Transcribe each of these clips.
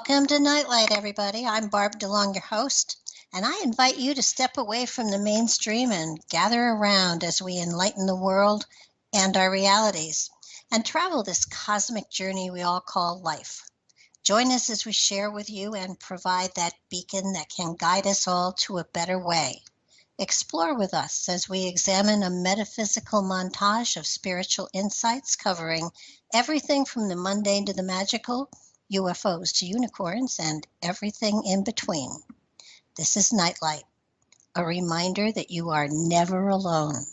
Welcome to Nightlight, everybody. I'm Barb DeLong, your host, and I invite you to step away from the mainstream and gather around as we enlighten the world and our realities and travel this cosmic journey we all call life. Join us as we share with you and provide that beacon that can guide us all to a better way. Explore with us as we examine a metaphysical montage of spiritual insights covering everything from the mundane to the magical, UFOs to unicorns, and everything in between. This is Nightlight, a reminder that you are never alone.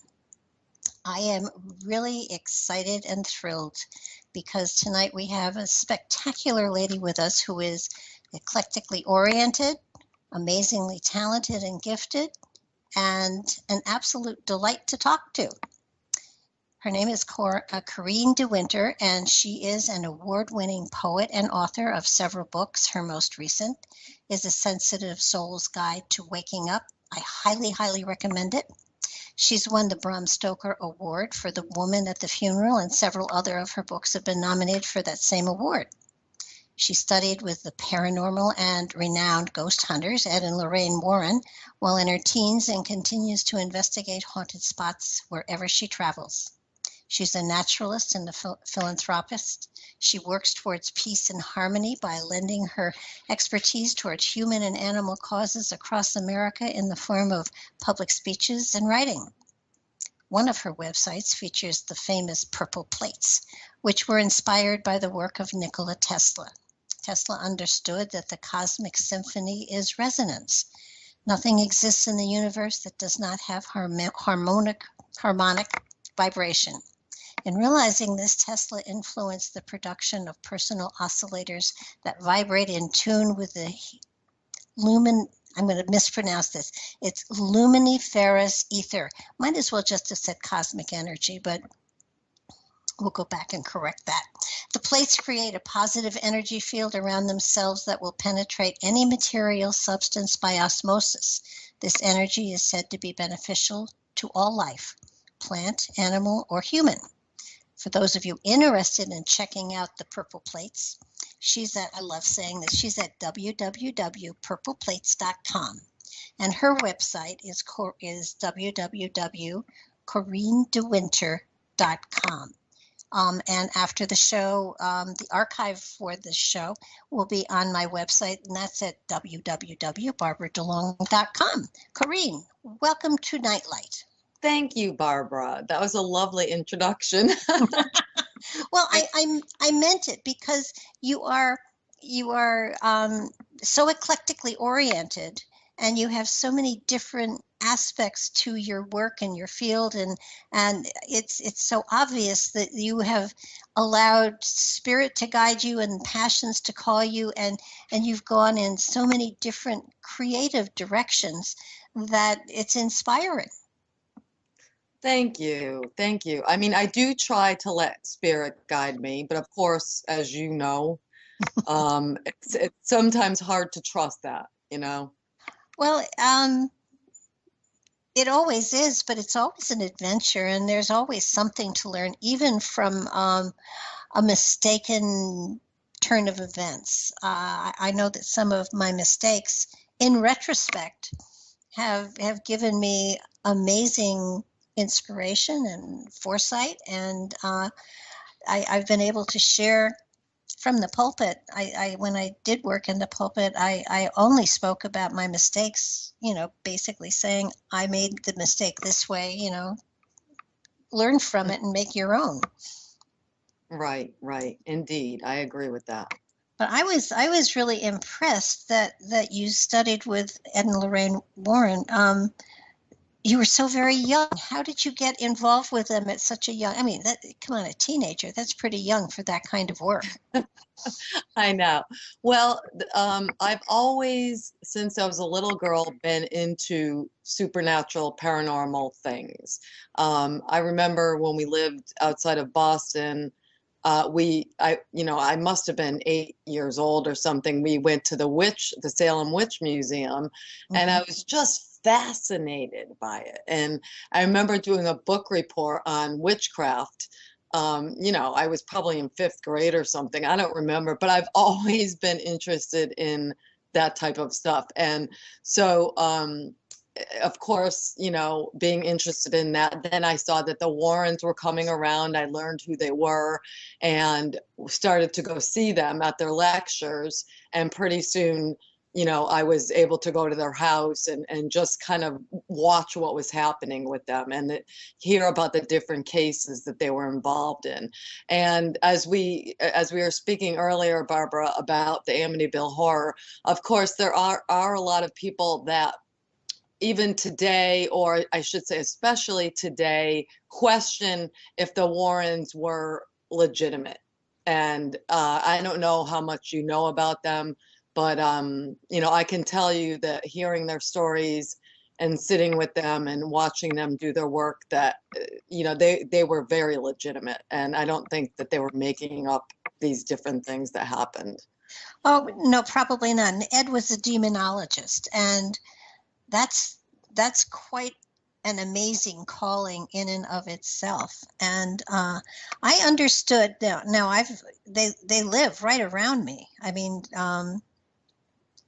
I am really excited and thrilled because tonight we have a spectacular lady with us who is eclectically oriented, amazingly talented and gifted, and an absolute delight to talk to. Her name is Coreen Dewinter, and she is an award-winning poet and author of several books. Her most recent is A Sensitive Soul's Guide to Waking Up. I highly, highly recommend it. She's won the Bram Stoker Award for The Woman at the Funeral, and several other of her books have been nominated for that same award. She studied with the paranormal and renowned ghost hunters, Ed and Lorraine Warren, while in her teens and continues to investigate haunted spots wherever she travels. She's a naturalist and a philanthropist. She works towards peace and harmony by lending her expertise towards human and animal causes across America in the form of public speeches and writing. One of her websites features the famous purple plates, which were inspired by the work of Nikola Tesla. Tesla understood that the cosmic symphony is resonance. Nothing exists in the universe that does not have harmonic vibration. In realizing this, Tesla influenced the production of personal oscillators that vibrate in tune with the I'm going to mispronounce this. It's luminiferous ether. Might as well just have said cosmic energy, but we'll go back and correct that. The plates create a positive energy field around themselves that will penetrate any material substance by osmosis. This energy is said to be beneficial to all life, plant, animal, or human. For those of you interested in checking out the purple plates, I love saying this, she's at www.purpleplates.com. And her website is www.coreendewinter.com. And after the show, the archive for this show will be on my website, and that's at www.barbaradelong.com. Coreen, welcome to Nightlight. Thank you, Barbara. That was a lovely introduction. Well, I meant it because you are so eclectically oriented, and you have so many different aspects to your work and your field, and it's so obvious that you have allowed spirit to guide you and passions to call you, and you've gone in so many different creative directions that it's inspiring. Thank you. Thank you. I mean, I do try to let spirit guide me, but of course, as you know, it's sometimes hard to trust that, you know? Well, it always is, but it's always an adventure, and there's always something to learn, even from a mistaken turn of events. I know that some of my mistakes, in retrospect, have given me amazing inspiration and foresight, and I've been able to share from the pulpit. When I did work in the pulpit, I only spoke about my mistakes, basically saying I made the mistake this way, learn from it and make your own. Right. Indeed. I agree with that. But I was really impressed that you studied with Ed and Lorraine Warren. You were so very young. How did you get involved with them at such a young, come on, a teenager, that's pretty young for that kind of work. I know. Well, I've always, since I was a little girl, been into supernatural, paranormal things. I remember when we lived outside of Boston, I must have been 8 years old or something. We went to the Salem Witch Museum, and I was just fascinated by it. And I remember doing a book report on witchcraft You know, I was probably in fifth grade or something. I don't remember, but I've always been interested in that type of stuff. And so, of course, you know, being interested in that, then I saw that the Warrens were coming around. I learned who they were and started to go see them at their lectures. And pretty soon, you know, I was able to go to their house and just kind of watch what was happening with them and hear about the different cases that they were involved in. And as we were speaking earlier, Barbara, about the Amityville Horror, of course, there are a lot of people that even today, or I should say especially today, question if the Warrens were legitimate. And I don't know how much you know about them, but you know, I can tell you that hearing their stories and sitting with them and watching them do their work, that you know, they were very legitimate, and I don't think that they were making up these different things that happened. Oh, no, probably not. And Ed was a demonologist, and that's that's quite an amazing calling in and of itself. And I understood now. They live right around me. I mean,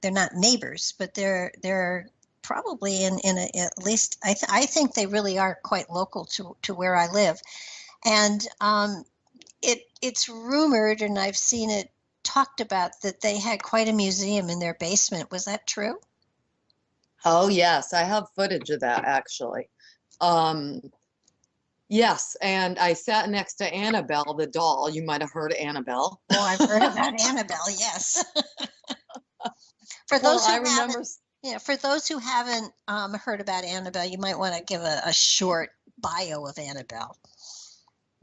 they're not neighbors, but they're probably at least I think they really are quite local to where I live. And it's rumored, and I've seen it talked about, that they had quite a museum in their basement. Was that true? Oh, yes, I have footage of that actually. Um, yes, and I sat next to Annabelle, the doll. You might have heard of Annabelle. Oh, I've heard about Annabelle, yes. For Well, those I who remember, haven't, yeah, for those who haven't heard about Annabelle, you might want to give a short bio of Annabelle.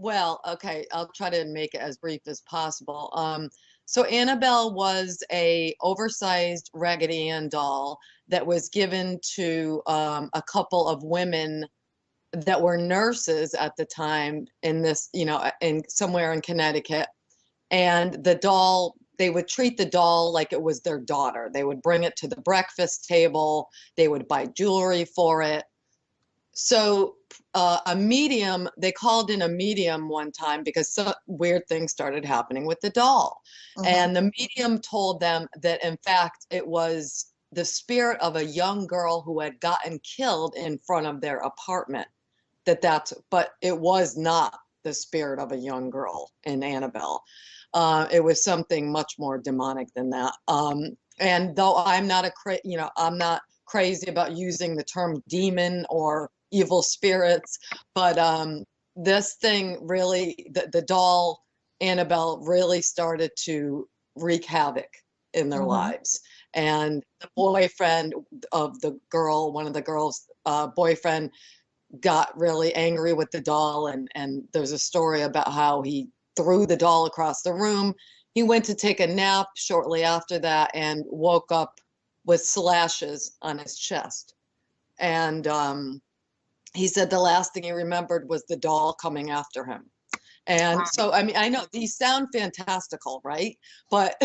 well, okay, I'll try to make it as brief as possible. So Annabelle was a oversized Raggedy Ann doll that was given to a couple of women that were nurses at the time in this, you know, in somewhere in Connecticut. And the doll, they would treat the doll like it was their daughter. They would bring it to the breakfast table. They would buy jewelry for it. So a medium, they called in a medium one time because some weird things started happening with the doll. Mm-hmm. And the medium told them that, in fact, it was the spirit of a young girl who had gotten killed in front of their apartment. But it was not the spirit of a young girl in Annabelle. It was something much more demonic than that. And though I'm not I'm not crazy about using the term demon or evil spirits, but this thing really, the doll Annabelle really started to wreak havoc in their Mm-hmm. lives. And the boyfriend of the girl, one of the girls' boyfriend, got really angry with the doll, and there's a story about how he threw the doll across the room. He went to take a nap shortly after that and woke up with slashes on his chest. And he said the last thing he remembered was the doll coming after him. And so, I mean, I know these sound fantastical, right? But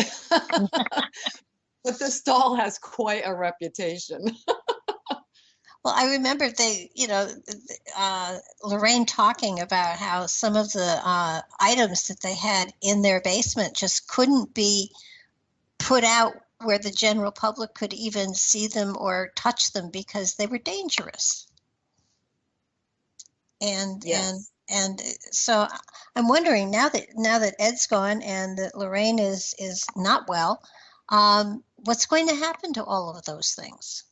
but this doll has quite a reputation. Well, I remember Lorraine talking about how some of the items that they had in their basement just couldn't be put out where the general public could even see them or touch them because they were dangerous. And Yes. so I'm wondering, now that Ed's gone and that Lorraine is not well, what's going to happen to all of those things?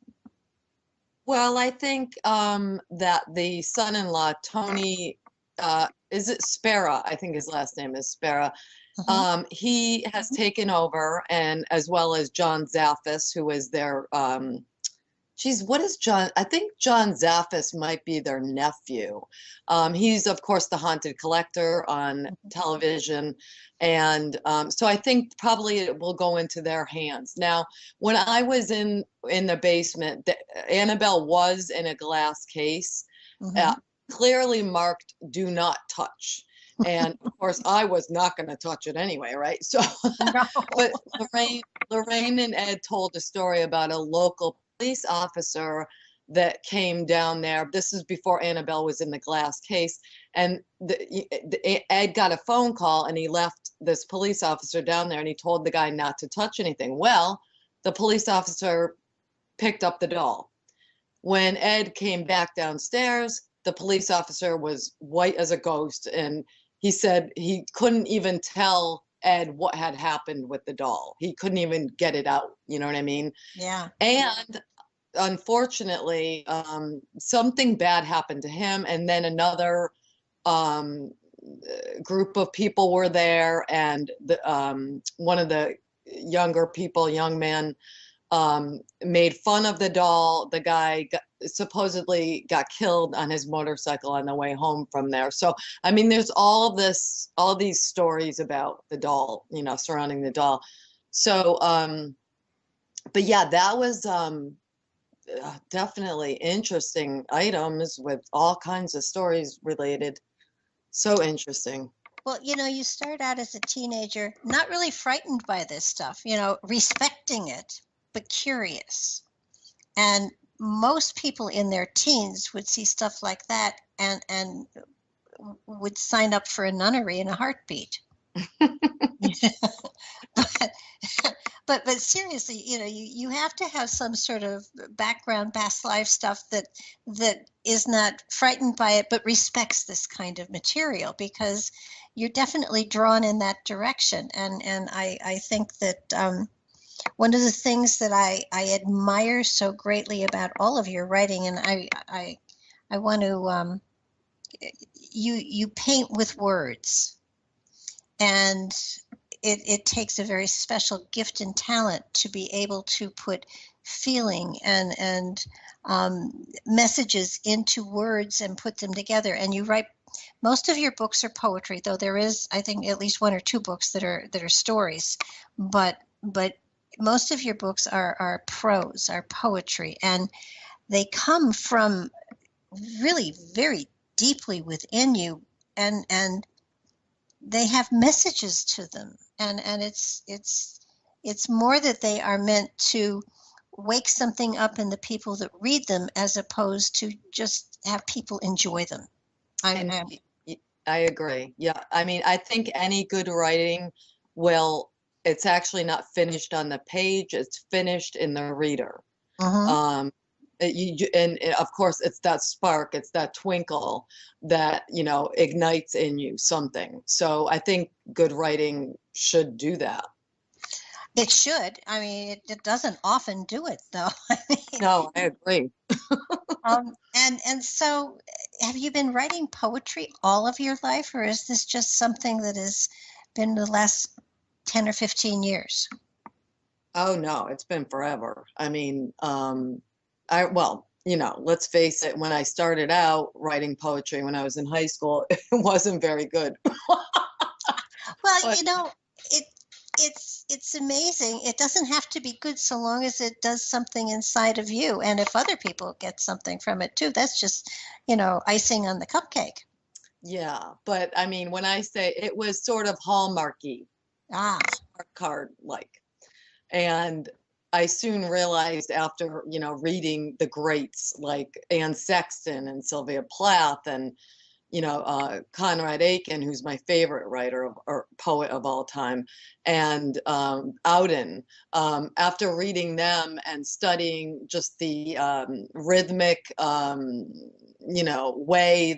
Well, I think that the son-in-law, Tony, is it Spera? I think his last name is Spera. Mm-hmm. He has taken over, and as well as John Zaffis, who is their, what is John? I think John Zaffis might be their nephew. He's, of course, the Haunted Collector on television. And so I think probably it will go into their hands. Now, when I was in the basement, Annabelle was in a glass case, Mm-hmm. clearly marked "Do not touch." And of course, I was not going to touch it anyway, right? So, No. but Lorraine and Ed told a story about a local police officer that came down there. This is before Annabelle was in the glass case. And Ed got a phone call and he left this police officer down there and he told the guy not to touch anything. Well, the police officer picked up the doll. When Ed came back downstairs, the police officer was white as a ghost. And he said he couldn't even tell Ed what had happened with the doll. He couldn't even get it out. You know what I mean? Yeah. And unfortunately, something bad happened to him. And then another group of people were there, and one of the younger people, young man, made fun of the doll. The guy supposedly got killed on his motorcycle on the way home from there. So, I mean, there's all these stories about the doll, surrounding the doll. So, but yeah, that was definitely interesting items with all kinds of stories related. So interesting. Well, you start out as a teenager, not really frightened by this stuff, respecting it, but curious. And most people in their teens would see stuff like that and would sign up for a nunnery in a heartbeat. But seriously, you have to have some sort of background, past life stuff that is not frightened by it, but respects this kind of material, because you're definitely drawn in that direction. And I think that one of the things that I admire so greatly about all of your writing, and I want to you paint with words, and it takes a very special gift and talent to be able to put feeling and messages into words and put them together. And you write, most of your books are poetry, though there is, I think, at least one or two books that are stories, but most of your books are prose, are poetry, and they come from really very deeply within you, and they have messages to them, and it's more that they are meant to wake something up in the people that read them, as opposed to just have people enjoy them. I agree. Yeah, I mean, I think any good writing it's actually not finished on the page, it's finished in the reader. Uh-huh. And of course, it's that spark, it's that twinkle that ignites in you something. So I think good writing should do that. It should. I mean, it doesn't often do it, though. I mean, No, I agree. and so, have you been writing poetry all of your life, or is this just something that has been the last 10 or 15 years? Oh no, it's been forever. I mean, let's face it, when I started out writing poetry when I was in high school, it wasn't very good. Well, But it's amazing. It doesn't have to be good so long as it does something inside of you. And if other people get something from it too, that's just, icing on the cupcake. yeah, but I mean, when I say it was sort of Hallmarky, Ah, Hallmark card like. And I soon realized after, reading the greats like Anne Sexton and Sylvia Plath and, Conrad Aiken, who's my favorite writer or poet of all time, and Auden, after reading them and studying just the rhythmic, way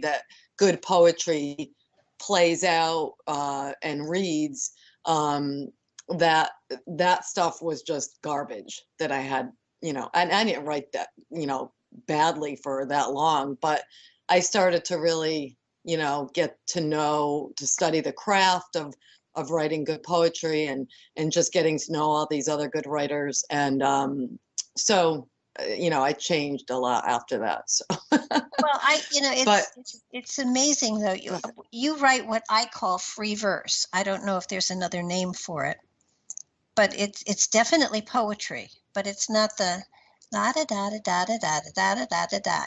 that good poetry plays out and reads, that stuff was just garbage that I had, and I didn't write that, badly for that long, but I started to really, get to study the craft of writing good poetry and just getting to know all these other good writers. And so, I changed a lot after that. So. well, But it's amazing though. You write what I call free verse. I don't know if there's another name for it, but it's definitely poetry. But it's not the da da da da da da da da da da da.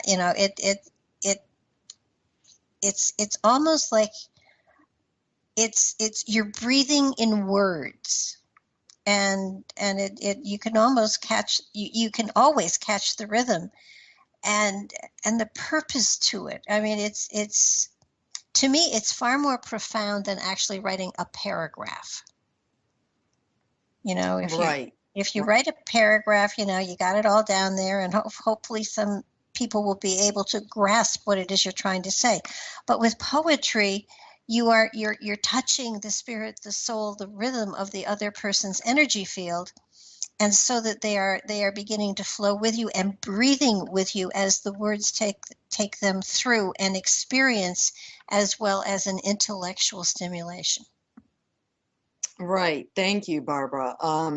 It's almost like it's you're breathing in words, and it you can almost catch you can always catch the rhythm. and the purpose to it. I mean, it's to me, it's far more profound than actually writing a paragraph. You know, Right. if you Right. write a paragraph, you know, you got it all down there, and hopefully some people will be able to grasp what it is you're trying to say. But with poetry, you're touching the spirit, the soul, the rhythm of the other person's energy field, and so that they are beginning to flow with you and breathing with you as the words take them through an experience as well as an intellectual stimulation. Right. Thank you, Barbara.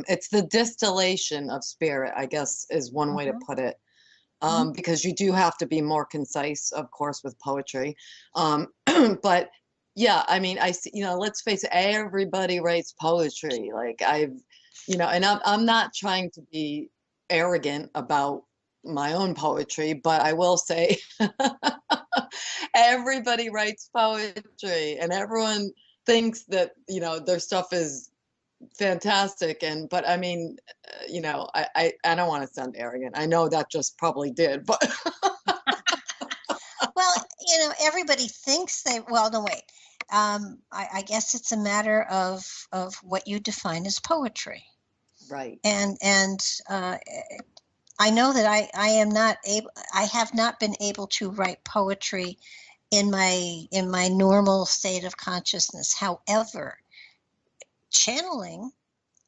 It's the distillation of spirit, I guess, is one way to Mhm, put it. mhm. Because you do have to be more concise, of course, with poetry. But yeah, I mean, I see, let's face it, everybody writes poetry. Like and I'm not trying to be arrogant about my own poetry, but I will say everybody writes poetry and everyone thinks that, their stuff is fantastic. But I mean, I don't want to sound arrogant. I know that just probably did, but Well, you know, everybody thinks they, well, no, wait. I guess it's a matter of what you define as poetry. right. And I know that I am not able, I have not been able to write poetry in my normal state of consciousness. However, channeling,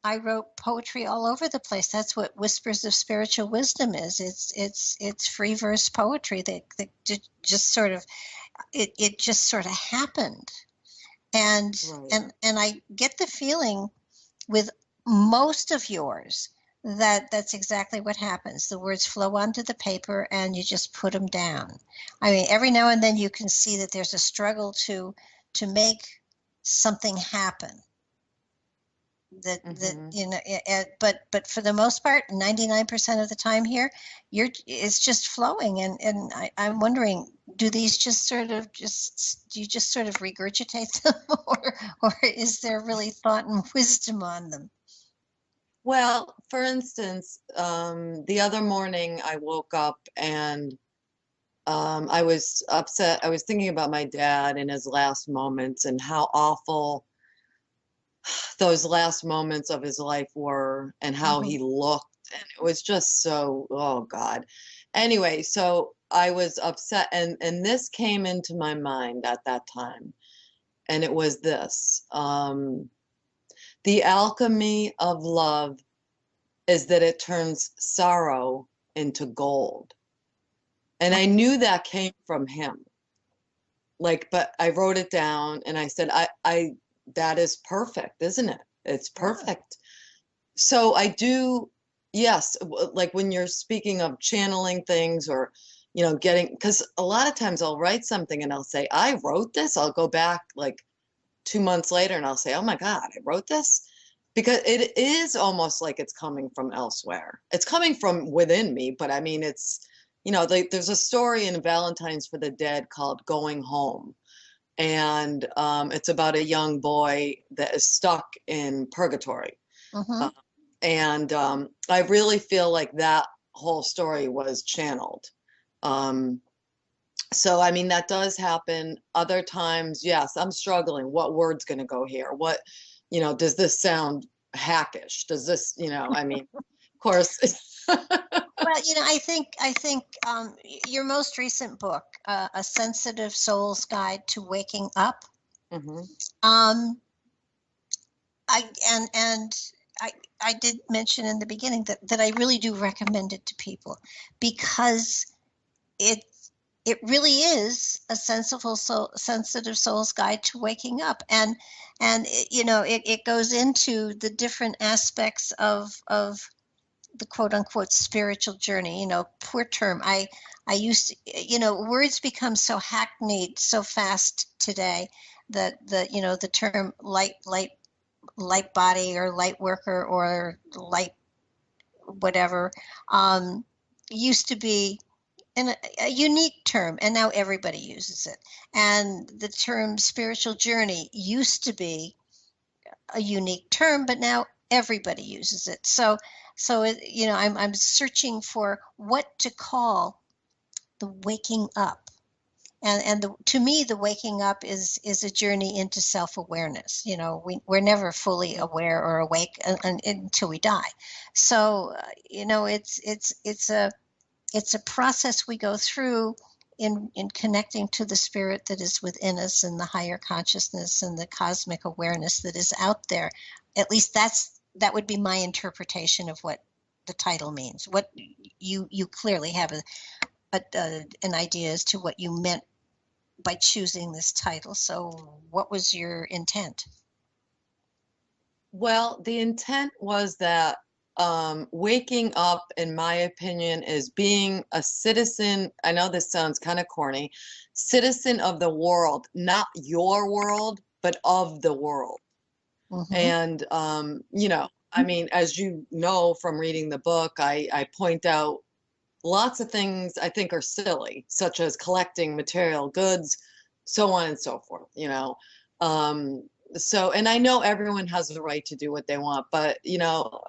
I wrote poetry all over the place. That's what Whispers of Spiritual Wisdom is. It's free verse poetry that just sort of it just sort of happened. And Right. and I get the feeling with most of yours that that's exactly what happens. The words flow onto the paper and you just put them down. I mean, every now and then you can see that there's a struggle to make something happen. That Hmm. you know, but for the most part, 99% of the time here, it's just flowing. And I'm wondering, do these just sort of just do you just sort of regurgitate them, or is there really thought and wisdom on them? Well, for instance, the other morning I woke up and I was upset. I was thinking about my dad in his last moments and how awful those last moments of his life were and how Hmm. he looked. And it was just so, oh God. Anyway, so I was upset and this came into my mind at that time. And it was this. The alchemy of love is that it turns sorrow into gold. And I knew that came from him. Like, but I wrote it down and I said, that is perfect, isn't it? It's Yeah. perfect. So I do, yes, like when you're speaking of channeling things or, getting, because a lot of times I'll write something and I'll say, I wrote this. I'll go back like 2 months later and I'll say, oh my God, I wrote this. Because it is almost like it's coming from elsewhere. It's coming from within me, but I mean, there's a story in Valentine's for the Dead called Going Home. And it's about a young boy that is stuck in purgatory. Hmm. Uh, and I really feel like that whole story was channeled. Um, so, I mean, that does happen. Other times, yes, I'm struggling. What word's going to go here? Does this sound hackish? Does this, I mean, of course. Well, you know, I think your most recent book, A Sensitive Soul's Guide to Waking Up. Hmm. Um, and I I did mention in the beginning that I really do recommend it to people because it it really is a sensitive soul's guide to waking up. And you know, it goes into the different aspects of the quote unquote spiritual journey. You know, poor term. I used to, you know, words become so hackneyed so fast today that the term light body or light worker or light whatever um, used to be a unique term, and now everybody uses it. And the term spiritual journey used to be a unique term, but now everybody uses it. So you know, I'm searching for what to call the waking up. And to me, the waking up is a journey into self-awareness. You know, we're never fully aware or awake until we die. So, you know, it's a process we go through in connecting to the spirit that is within us and the higher consciousness and the cosmic awareness that is out there. At least that would be my interpretation of what the title means. What you clearly have an idea as to what you meant by choosing this title. So what was your intent? Well, the intent was that waking up, in my opinion, is being a citizen. I know this sounds kind of corny, citizen of the world, not your world, but of the world. Mm-hmm. And, you know, I mean, as you know from reading the book, I point out lots of things I think are silly, such as collecting material goods, so on and so forth, you know. So, and I know everyone has the right to do what they want, but, you know,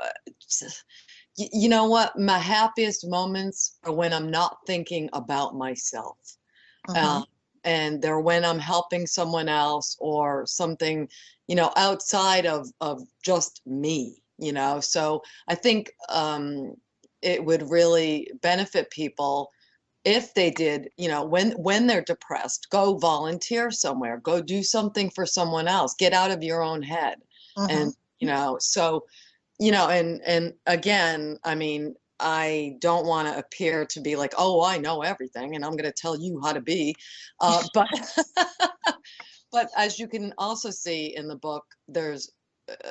you know what? My happiest moments are when I'm not thinking about myself. Mm-hmm. Uh, and they're when I'm helping someone else or something, you know, outside of just me, you know. So I think it would really benefit people if they did, you know, when they're depressed, go volunteer somewhere, go do something for someone else, get out of your own head. Mm-hmm. And, you know, so, you know, and again, I mean, I don't want to appear to be like, oh, I know everything and I'm going to tell you how to be. But but as you can also see in the book, there's,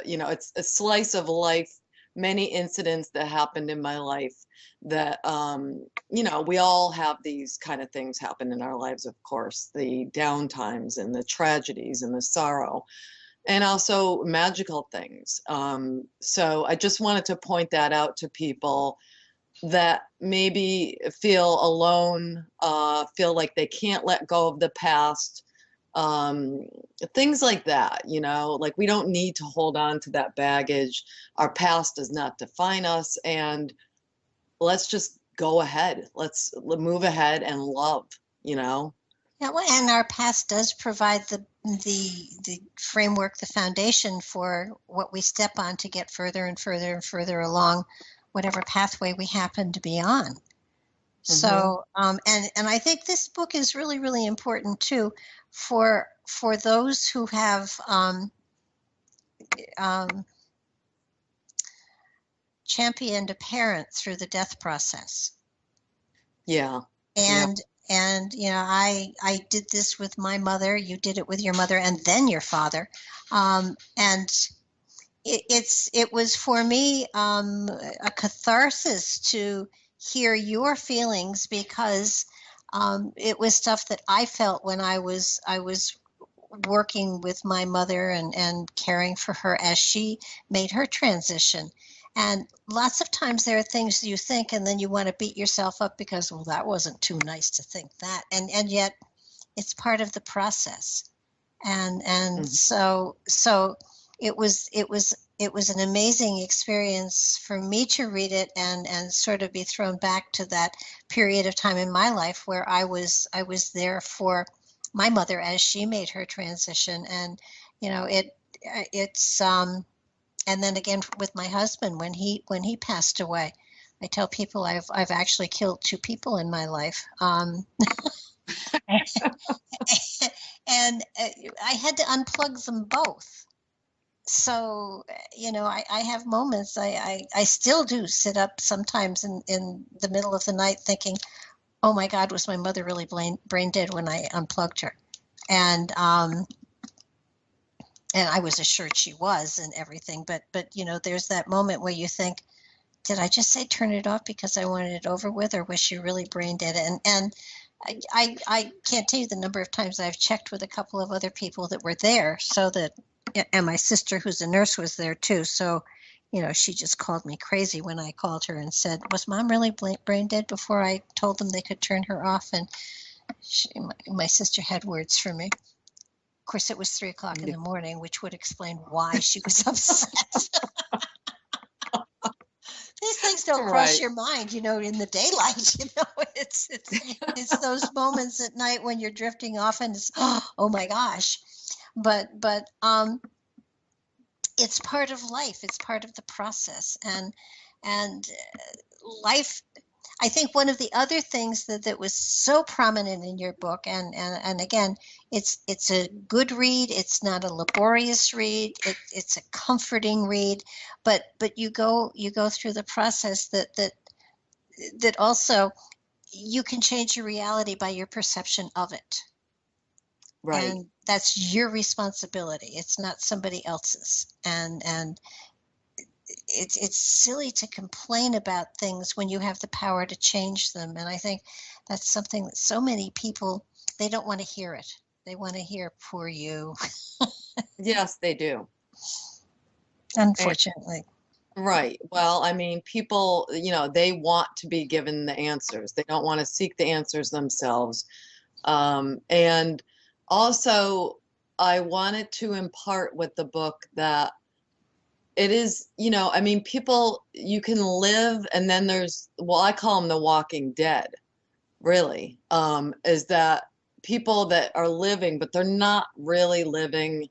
you know, it's a slice of life, many incidents that happened in my life that, you know, we all have these kind of things happen in our lives, of course, the downtimes and the tragedies and the sorrow, and also magical things. So I just wanted to point that out to people that maybe feel alone, feel like they can't let go of the past, um, things like that, you know, like we don't need to hold on to that baggage. Our past does not define us, and let's just go ahead. Let's move ahead and love, you know. Yeah, well, and our past does provide the framework, the foundation for what we step on to get further and further and further along whatever pathway we happen to be on. Hmm. So, and I think this book is really, really important too for those who have um, championed a parent through the death process. Yeah. Yeah. And you know, I did this with my mother. You did it with your mother, and then your father. And it was for me a catharsis to hear your feelings because it was stuff that I felt when I was working with my mother and caring for her as she made her transition. And lots of times there are things you think and then you want to beat yourself up because, well, that wasn't too nice to think that. And yet it's part of the process. And Mhm. so it was an amazing experience for me to read it and sort of be thrown back to that period of time in my life where I was there for my mother as she made her transition. And you know it's and then again with my husband when he passed away. I tell people I've actually killed two people in my life. And I had to unplug them both. So, you know, I have moments, I still do sit up sometimes in the middle of the night thinking, oh my God, was my mother really brain dead when I unplugged her? And, um, and I was assured she was and everything. But, you know, there's that moment where you think, did I just say turn it off because I wanted it over with, or was she really brain dead? And I can't tell you the number of times I've checked with a couple of other people that were there, so that, and my sister who's a nurse was there too. So, you know, she just called me crazy when I called her and said, "Was Mom really brain dead?" Before I told them they could turn her off, and my sister had words for me. Of course, it was 3 o'clock in Yeah. the morning, which would explain why she was upset. These things don't cross Right. your mind, in the daylight. It's those moments at night when you're drifting off and it's, oh my gosh. But it's part of life. It's part of the process. And life, I think one of the other things that was so prominent in your book, and again, it's a good read. It's not a laborious read. It's a comforting read, but you go through the process that also you can change your reality by your perception of it, Right. and that's your responsibility. It's not somebody else's, and it's silly to complain about things when you have the power to change them. And I think that's something that so many people, they don't want to hear it. They want to hear poor you, Yes, they do. And, unfortunately. right. Well, I mean, people, they want to be given the answers. They don't want to seek the answers themselves. And also, I wanted to impart with the book that it is, I mean, people, you can live, and then there's, well, I call them the walking dead, really, is that people that are living, but they're not really living.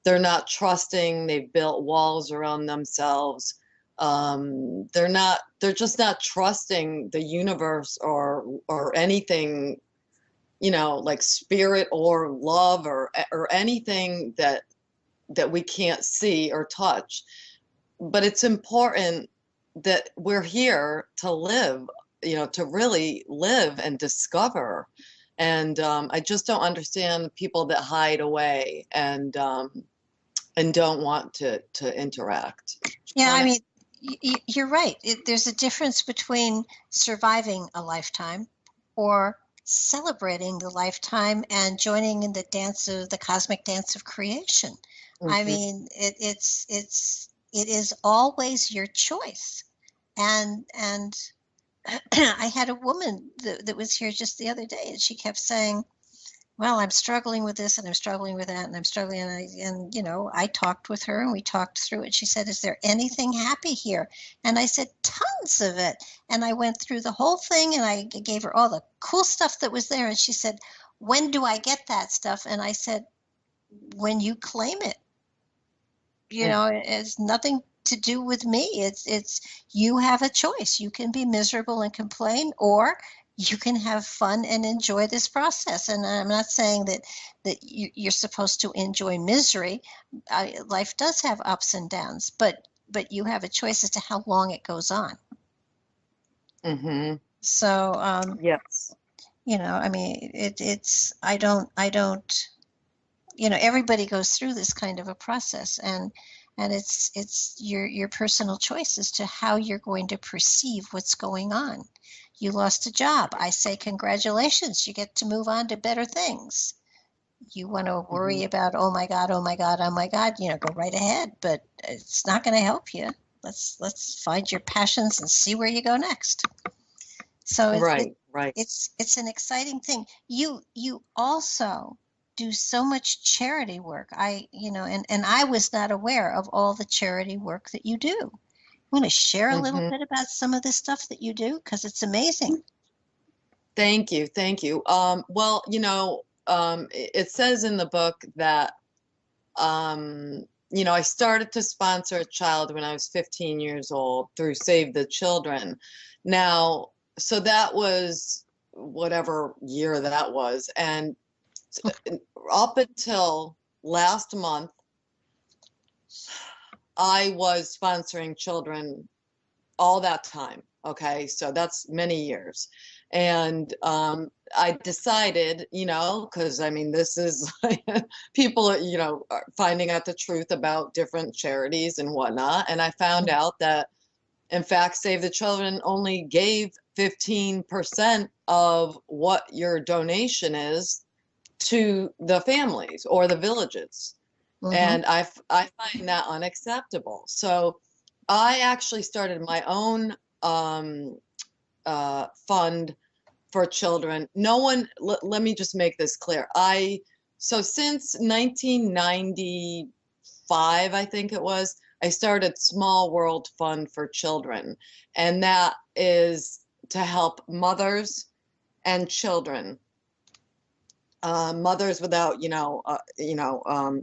They're not trusting. They've built walls around themselves. They're just not trusting the universe or anything, like spirit or love or anything that we can't see or touch. But it's important that we're here to live, to really live and discover. And I just don't understand people that hide away and don't want to interact. Yeah, I Trying to, mean, you're right. There's a difference between surviving a lifetime or celebrating the lifetime and joining in the dance of the cosmic dance of creation. I Mhm. mean, it is always your choice. And I had a woman that was here just the other day, and she kept saying, well, I'm struggling with this and I'm struggling with that and I'm struggling. And I talked with her and we talked through it. She said, is there anything happy here? And I said, tons of it. And I went through the whole thing and I gave her all the cool stuff that was there. And she said, when do I get that stuff? And I said, when you claim it. It has nothing to do with me. It's you have a choice. You can be miserable and complain, or you can have fun and enjoy this process. And I'm not saying that you're supposed to enjoy misery. Life does have ups and downs, but you have a choice as to how long it goes on. Mhm. So Yes. I mean, it's I don't. Everybody goes through this kind of a process, and it's your personal choice as to how you're going to perceive what's going on. You lost a job. I say congratulations. You get to move on to better things. You want to Mhm. worry about, oh my God, oh my God, oh my God, go right ahead, but it's not going to help you. Let's find your passions and see where you go next. So Right. Right. it's an exciting thing. You also do so much charity work. And I was not aware of all the charity work that you do. You want to share a little Mhm. bit about some of the stuff that you do? Because it's amazing. Thank you. Thank you. Well, it says in the book that I started to sponsor a child when I was 15 years old through Save the Children. Now, so that was whatever year that was. And up until last month, I was sponsoring children all that time. Okay, so that's many years. And I decided, because I mean, this is people, are finding out the truth about different charities and whatnot. And I found out that, in fact, Save the Children only gave 15% of what your donation is to the families or the villages. Mm-hmm. And I find that unacceptable. So I actually started my own fund for children. No one, let me just make this clear. So since 1995, I think it was, I started Small World Fund for Children, and that is to help mothers and children, mothers without,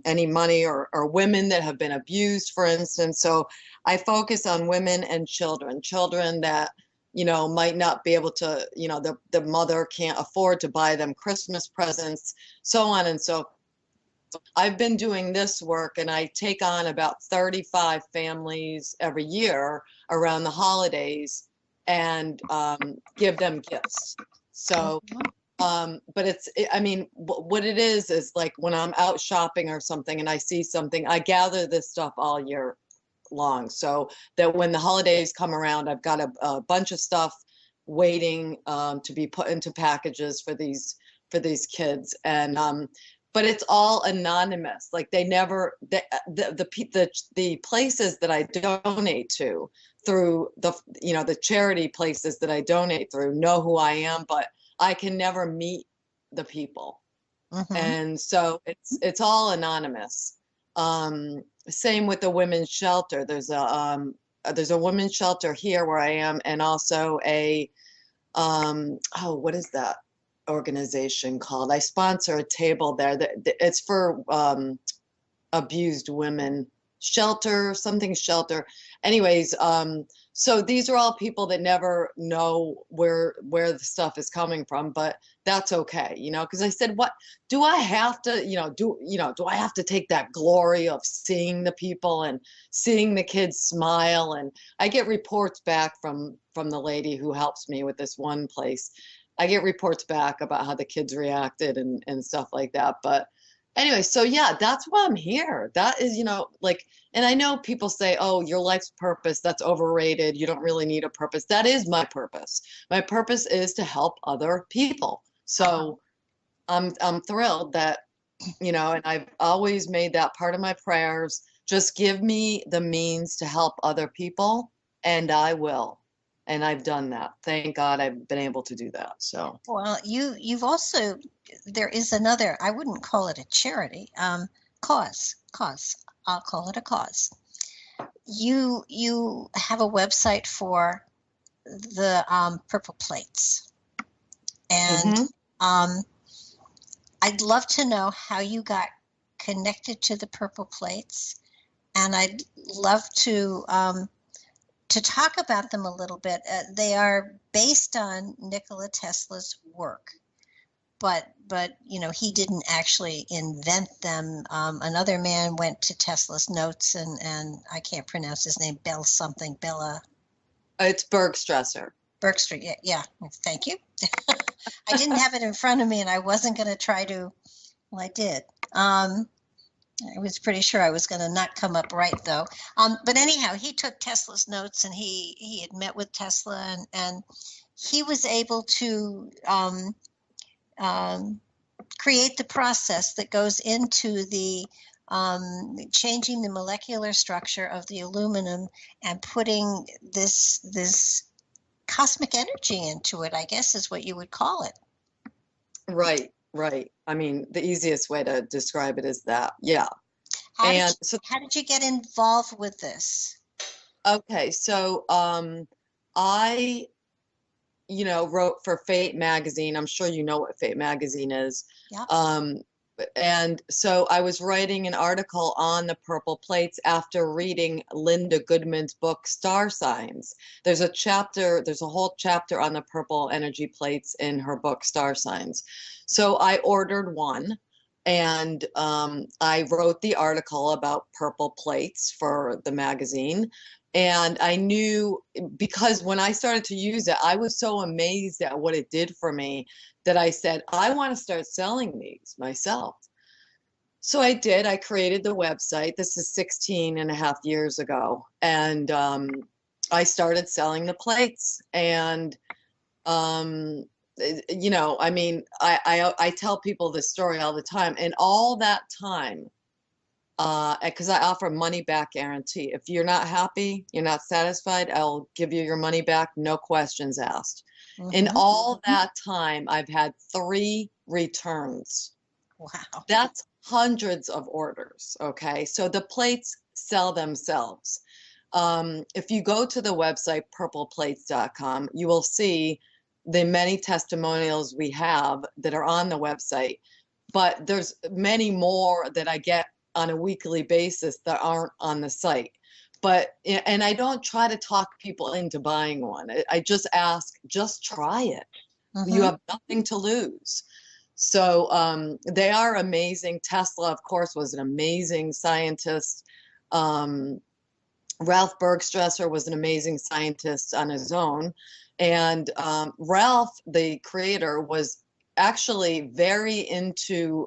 any money, or women that have been abused, for instance. So I focus on women and children, children that, might not be able to, the mother can't afford to buy them Christmas presents, so on and so forth. I've been doing this work, and I take on about 35 families every year around the holidays, and give them gifts. So, but I mean, what it is like when I'm out shopping or something and I see something, I gather this stuff all year long, so that when the holidays come around, I've got a bunch of stuff waiting to be put into packages for these kids. And but it's all anonymous. Like they never the places that I donate to through the charity places that I donate through know who I am, but I can never meet the people. And so it's all anonymous. Same with the women's shelter. There's a women's shelter here where I am, and also a what is that organization called? I sponsor a table there that it's for abused women shelter, something shelter. Anyways, so these are all people that never know where the stuff is coming from, but that's okay, because I said, what do I have to, do I have to take that glory of seeing the people and seeing the kids smile? And I get reports back from the lady who helps me with this one place. I get reports back about how the kids reacted and stuff like that. But anyway, so yeah, that's why I'm here. That is, and I know people say, oh, your life's purpose, that's overrated. You don't really need a purpose. That is my purpose. My purpose is to help other people. So I'm thrilled that, and I've always made that part of my prayers. Just give me the means to help other people, and I will. And I've done that. Thank God I've been able to do that. So, well, you've also, there is another, I wouldn't call it a charity, cause. I'll call it a cause. You have a website for the purple plates, and I'd love to know how you got connected to the purple plates, and I'd love to talk about them a little bit. They are based on Nikola Tesla's work, but he didn't actually invent them. Another man went to Tesla's notes, and I can't pronounce his name, Bella. It's Bergstresser. Bergstresser, yeah, thank you. I didn't have it in front of me, and I wasn't going to try to. Well, I did. I was pretty sure I was going to not come up right, though. But anyhow, he took Tesla's notes, and he had met with Tesla, and he was able to create the process that goes into the changing the molecular structure of the aluminum and putting this cosmic energy into it, I guess is what you would call it. Right. I mean, the easiest way to describe it is that, yeah. How did you get involved with this? Okay, so I, wrote for Fate magazine. I'm sure you know what Fate magazine is. Yeah. And so I was writing an article on the purple plates after reading Linda Goodman's book, Star Signs. There's a whole chapter on the purple energy plates in her book, Star Signs. So I ordered one, and I wrote the article about purple plates for the magazine. And I knew, because when I started to use it, I was so amazed at what it did for me that I said, I want to start selling these myself. So I did. I created the website. This is 16 and a half years ago. And I started selling the plates. And, I mean, I tell people this story all the time. And all that time, because I offer money back guarantee. If you're not happy, you're not satisfied, I'll give you your money back, no questions asked. In all that time, I've had 3 returns. Wow. That's hundreds of orders. Okay. So the plates sell themselves. If you go to the website purpleplates.com, you will see the many testimonials we have that are on the website, but there's many more that I get on a weekly basis that aren't on the site. But, and I don't try to talk people into buying one. I just ask, just try it. You have nothing to lose. So they are amazing. Tesla, of course, was an amazing scientist. Ralph Bergstresser was an amazing scientist on his own. And Ralph, the creator, was actually very into,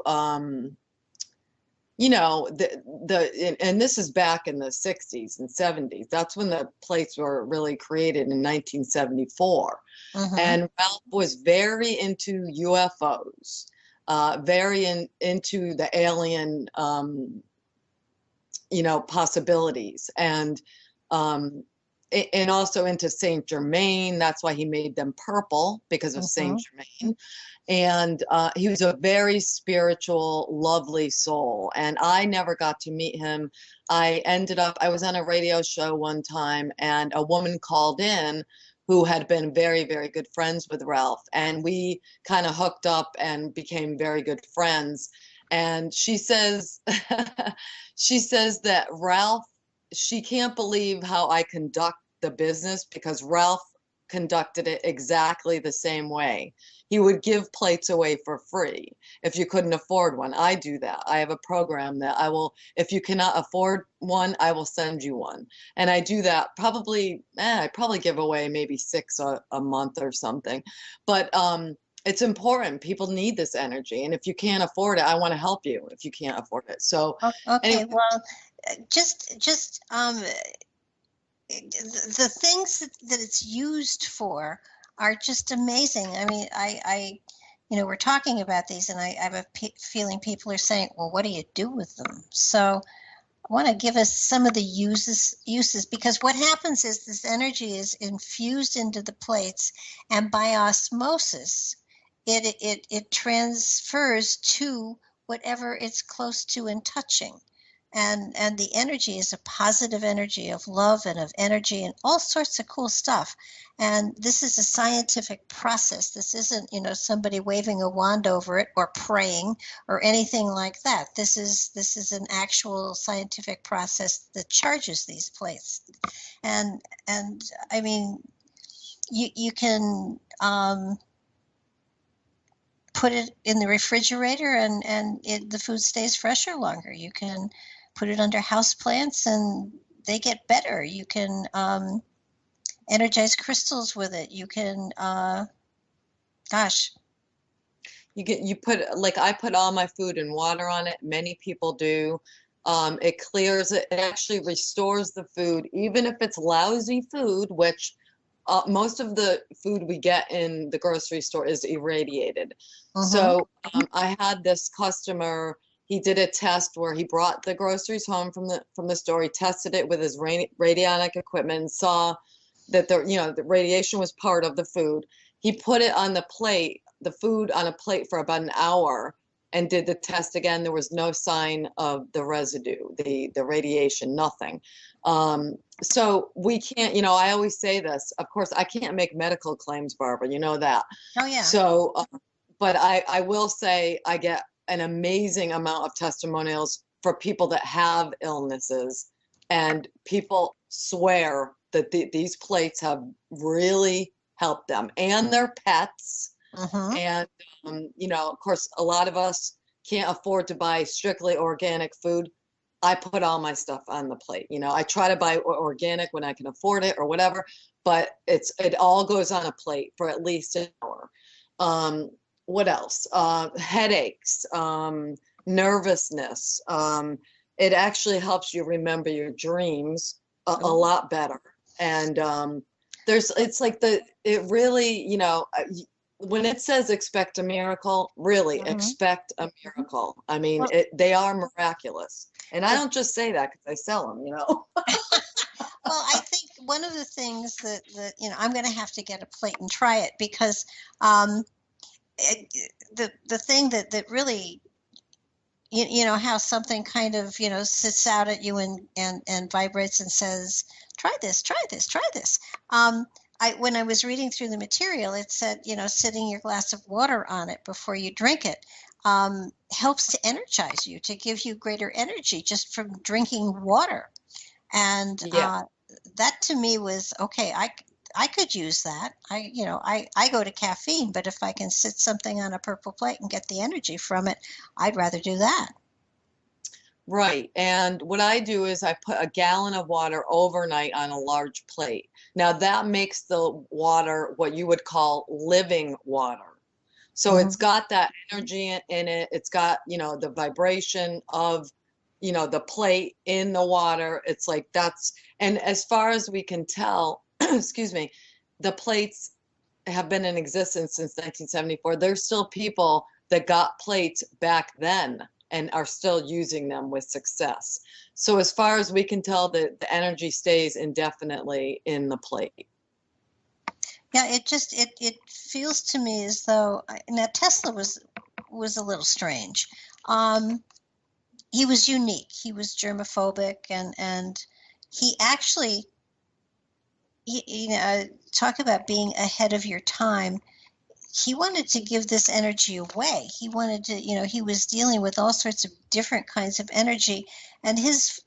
you know, and this is back in the 60s and 70s. That's when the plates were really created in 1974. And Ralph was very into UFOs, very into the alien, you know, possibilities, and also into Saint Germain. That's why he made them purple, because of Saint Germain. And he was a very spiritual, lovely soul. And I never got to meet him. I was on a radio show one time, and a woman called in who had been very, very good friends with Ralph. And we kind of hooked up and became very good friends. And she says, she says that Ralph, she can't believe how I conduct the business, because Ralph conducted it exactly the same way. He would give plates away for free if you couldn't afford one. I do that. I have a program that I will, if you cannot afford one, I will send you one. And I do that probably, I probably give away maybe 6 a month or something. But it's important. People need this energy. And if you can't afford it, I want to help you if you can't afford it. So okay, anyway. well, just the things that it's used for are just amazing. I mean, you know, we're talking about these, and I have a feeling people are saying, well, what do you do with them? So I want to give us some of the uses, because what happens is this energy is infused into the plates, and by osmosis, it transfers to whatever it's close to and touching. And the energy is a positive energy of love and of energy and all sorts of cool stuff. And this is a scientific process. This isn't, you know, somebody waving a wand over it or praying or anything like that. This is an actual scientific process that charges these plates. And I mean, you can put it in the refrigerator, and the food stays fresher longer. You can put it under house plants and they get better. You can energize crystals with it. You can, gosh. You put, like, I put all my food and water on it. Many people do. It clears it. It actually restores the food, even if it's lousy food, which most of the food we get in the grocery store is irradiated. So I had this customer. He did a test where he brought the groceries home from the store. He tested it with his radionic equipment and saw that the radiation was part of the food. He put it on the plate, the food on a plate, for about an hour, and did the test again. There was no sign of the residue, the radiation, nothing. So we can't, you know, I always say this, of course, I can't make medical claims, Barbara, you know that. Oh yeah. So, but I will say I get an amazing amount of testimonials for people that have illnesses, and people swear that these plates have really helped them and their pets. And, you know, of course, a lot of us can't afford to buy strictly organic food. I put all my stuff on the plate. You know, I try to buy organic when I can afford it or whatever, but it all goes on a plate for at least an hour. What else? Headaches, nervousness. It actually helps you remember your dreams a lot better. And it's like it really, you know, when it says expect a miracle, really expect a miracle. I mean, they are miraculous. And I don't just say that because I sell them, you know. Well, I think one of the things that you know, I'm going to have to get a plate and try it, because the thing that really you know how something kind of, you know, sits out at you and vibrates and says, try this, try this, try this. When I was reading through the material, it said, you know, sitting your glass of water on it before you drink it helps to energize you, to give you greater energy just from drinking water. And Yeah. that to me was okay. I could use that. You know, I go to caffeine, but if I can sit something on a purple plate and get the energy from it, I'd rather do that. Right. And what I do is I put a gallon of water overnight on a large plate. Now that makes the water what you would call living water. So it's Mhm. got that energy in it. It's got, you know, the vibration of, you know, the plate in the water. It's like that's, and as far as we can tell, excuse me, the plates have been in existence since 1974. There's still people that got plates back then and are still using them with success. So as far as we can tell, the energy stays indefinitely in the plate. Yeah, it feels to me as though now Tesla was a little strange. Um, he was unique. He was germophobic, and he actually, you know, talk about being ahead of your time. He wanted to give this energy away. He wanted to, you know, he was dealing with all sorts of different kinds of energy, and his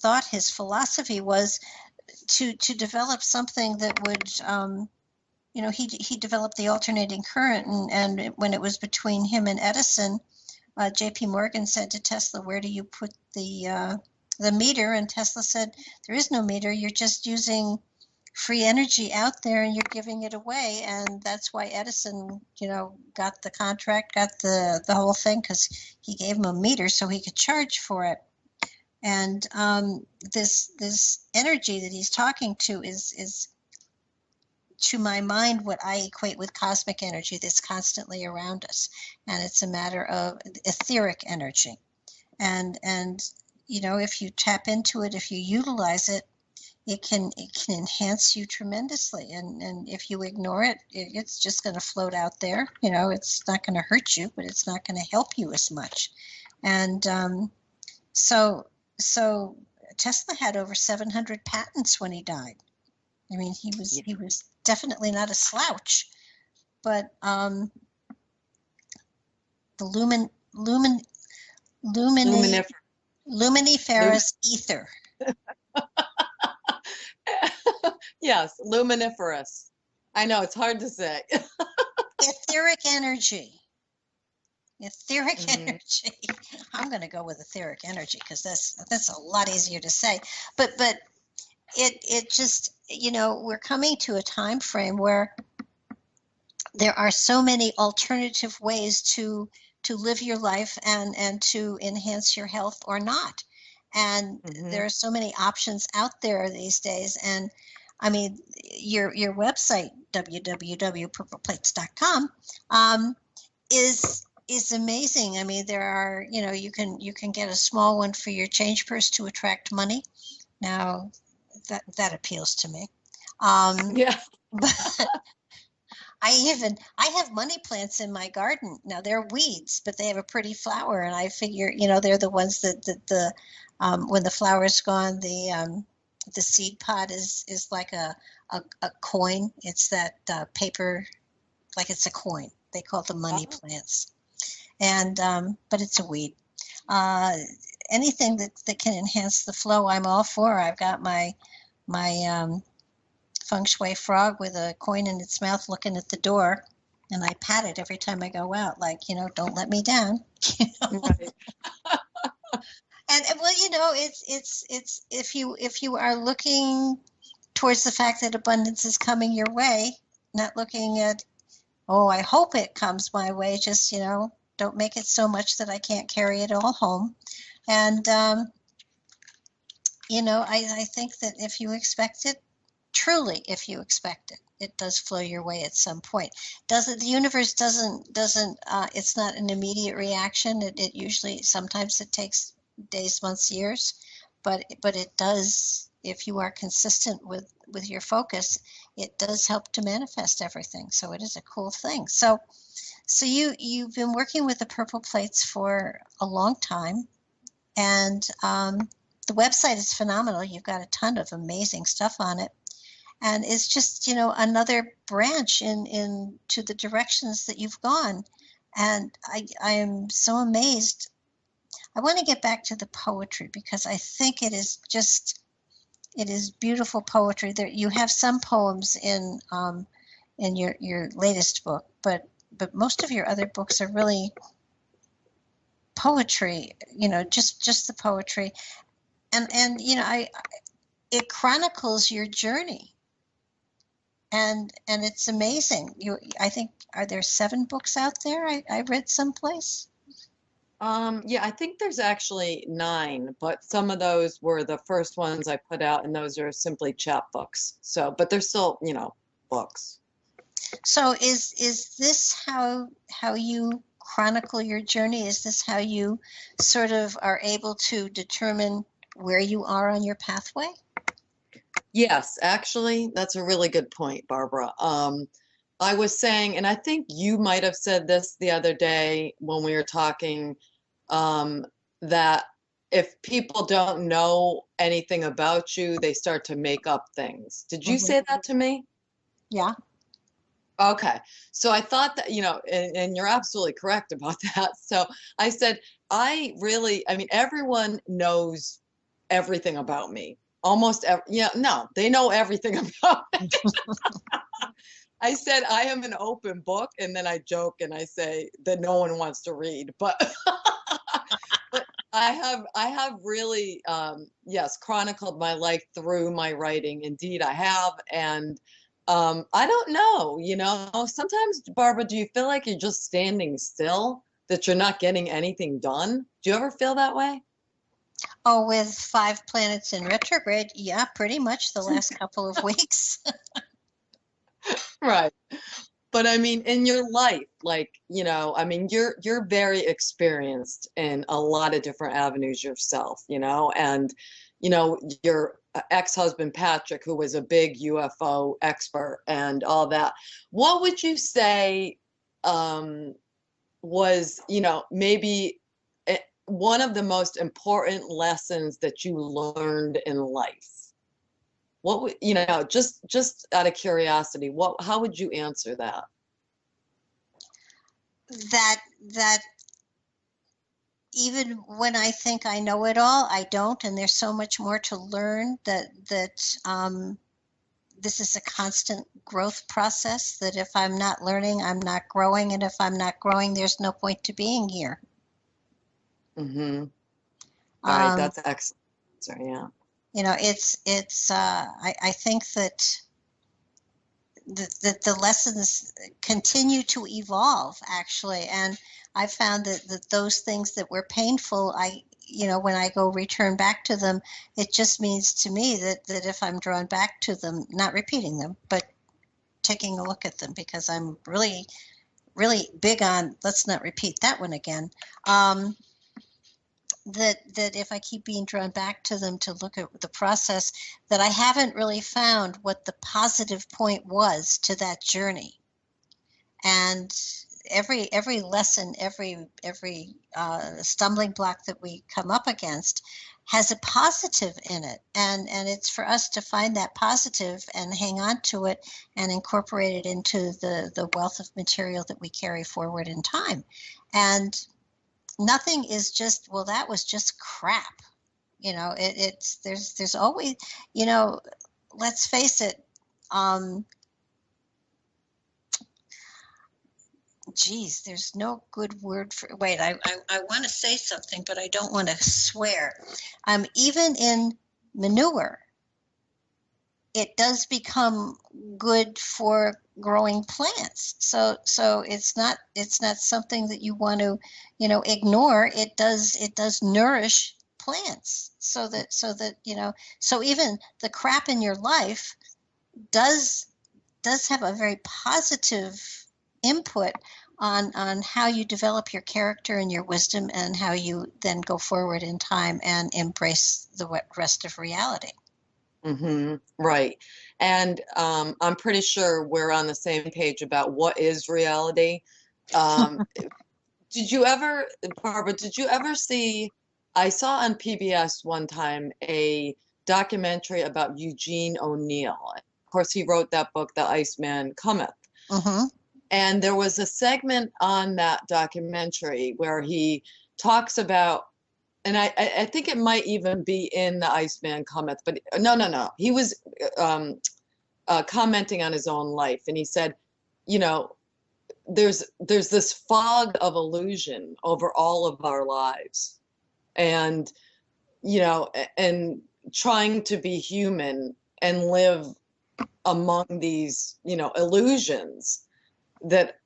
thought, his philosophy was to develop something that would, you know, he developed the alternating current, and when it was between him and Edison, J.P. Morgan said to Tesla, "Where do you put the meter?" And Tesla said, "There is no meter. You're just using free energy out there and you're giving it away." And that's why Edison, you know, got the contract, got the whole thing, because he gave him a meter so he could charge for it. And this energy that he's talking to is to my mind what I equate with cosmic energy that's constantly around us, and it's a matter of etheric energy. And you know, if you tap into it, if you utilize it, it can enhance you tremendously. And if you ignore it, it's just going to float out there. You know, it's not going to hurt you, but it's not going to help you as much. And so so Tesla had over 700 patents when he died. I mean, Yeah. he was definitely not a slouch. But the lumini, Luminifer. Lum luminiferous ether. Yes, luminiferous. I know it's hard to say. Etheric energy. Etheric Hmm. energy. I'm going to go with etheric energy because that's a lot easier to say. But it just, you know, we're coming to a time frame where there are so many alternative ways to live your life and to enhance your health or not. And Hmm. there are so many options out there these days. And I mean, your website, www.purpleplates.com, is amazing. I mean, there are, you know, you can get a small one for your change purse to attract money. Now, that appeals to me. Yeah. But I have money plants in my garden. Now they're weeds, but they have a pretty flower, and I figure, you know, they're the ones that the when the flower's gone, the seed pod is like a coin. It's that paper, like it's a coin. They call them money Oh, plants, and but it's a weed. Uh, Anything that can enhance the flow, I'm all for. I've got my feng shui frog with a coin in its mouth looking at the door, and I pat it every time I go out, like, you know, don't let me down. right. And well, you know, it's if you are looking towards the fact that abundance is coming your way, not looking at, oh, I hope it comes my way, just, you know, don't make it so much that I can't carry it all home. And you know, I think that if you expect it, truly, if you expect it, it does flow your way at some point. Does it? The universe doesn't. It's not an immediate reaction. It usually, sometimes it takes days, months, years, but it does. If you are consistent with your focus, it does help to manifest everything. So it is a cool thing. So you've been working with the Purple Plates for a long time, and the website is phenomenal. You've got a ton of amazing stuff on it, and it's just, another branch in to the directions that you've gone. And I am so amazed. I want to get back to the poetry because I think it is beautiful poetry. There you have some poems in your latest book, but most of your other books are really poetry, just the poetry. And I it chronicles your journey, and it's amazing. I think, are there 7 books out there? I read someplace. Yeah, I think there's actually 9, but some of those were the first ones I put out, and those are simply chapbooks. So, but they're still, books. So is this how you chronicle your journey? Is this how you sort of are able to determine where you are on your pathway? Yes, actually, that's a really good point, Barbara. I was saying, and I think you might have said this the other day when we were talking, that if people don't know anything about you, they start to make up things. Did you Hmm. say that to me? Yeah. Okay. So I thought that, and you're absolutely correct about that. So I said, I mean, everyone knows everything about me. Yeah, no, they know everything about me. I said I am an open book, and then I joke and I say that no one wants to read, but but I have really yes, chronicled my life through my writing. Indeed, I have, and I don't know, sometimes, Barbara, do you feel like you're just standing still, that you're not getting anything done? Do you ever feel that way? Oh, with 5 planets in retrograde, yeah, pretty much the last couple of weeks. Right. But I mean, in your life, like, I mean, you're very experienced in a lot of different avenues yourself, and your ex-husband Patrick, who was a big UFO expert and all that. What would you say was, maybe one of the most important lessons that you learned in life? What would, just out of curiosity, how would you answer that? That even when I think I know it all, I don't, and there's so much more to learn. That this is a constant growth process. That if I'm not learning, I'm not growing, and if I'm not growing, there's no point to being here. Mm-hmm. All right, Um, that's excellent. So, yeah. it's I think that the lessons continue to evolve, actually, and I found that those things that were painful, when I go return back to them, it just means to me that if I'm drawn back to them, not repeating them, but taking a look at them, because I'm really really big on let's not repeat that one again. um, that if I keep being drawn back to them to look at the process, that I haven't really found what the positive point was to that journey. And every lesson, every stumbling block that we come up against has a positive in it, and it's for us to find that positive and hang on to it and incorporate it into the wealth of material that we carry forward in time. And nothing is just, well, that was just crap. It's there's always, you know let's face it. um Geez, there's no good word for, wait, I want to say something, but I don't want to swear. Even in manure, it does become good for growing plants. So it's not something that you want to, ignore. It does nourish plants, so even the crap in your life does have a very positive input on how you develop your character and your wisdom, and how you then go forward in time and embrace the rest of reality. Mm-hmm. Right. And I'm pretty sure we're on the same page about what is reality. Um, did you ever, Barbara, did you ever see, I saw on PBS one time a documentary about Eugene O'Neill. Of course, he wrote that book, The Iceman Cometh. Mm-hmm. And there was a segment on that documentary where he talks about, and I think it might even be in The Iceman Cometh, but no. He was commenting on his own life, and he said, you know, there's this fog of illusion over all of our lives, and and trying to be human and live among these illusions that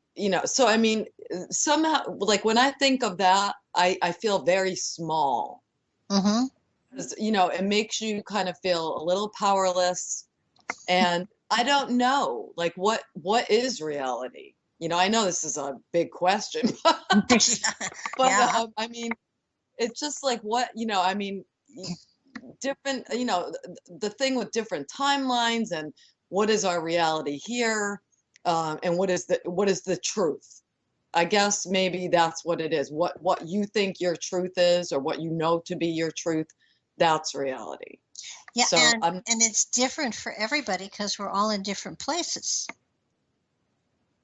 so I mean, somehow, like, when I think of that, I feel very small. Mm-hmm. Because it makes you kind of feel a little powerless, and I don't know, like, what is reality? I know this is a big question, but Yeah. I mean, it's just like, what, I mean, different, the thing with different timelines, and what is our reality here, and what is the truth? I guess maybe that's what it is. What you think your truth is, or what you know to be your truth, that's reality. Yeah, So I'm. and it's different for everybody because we're all in different places.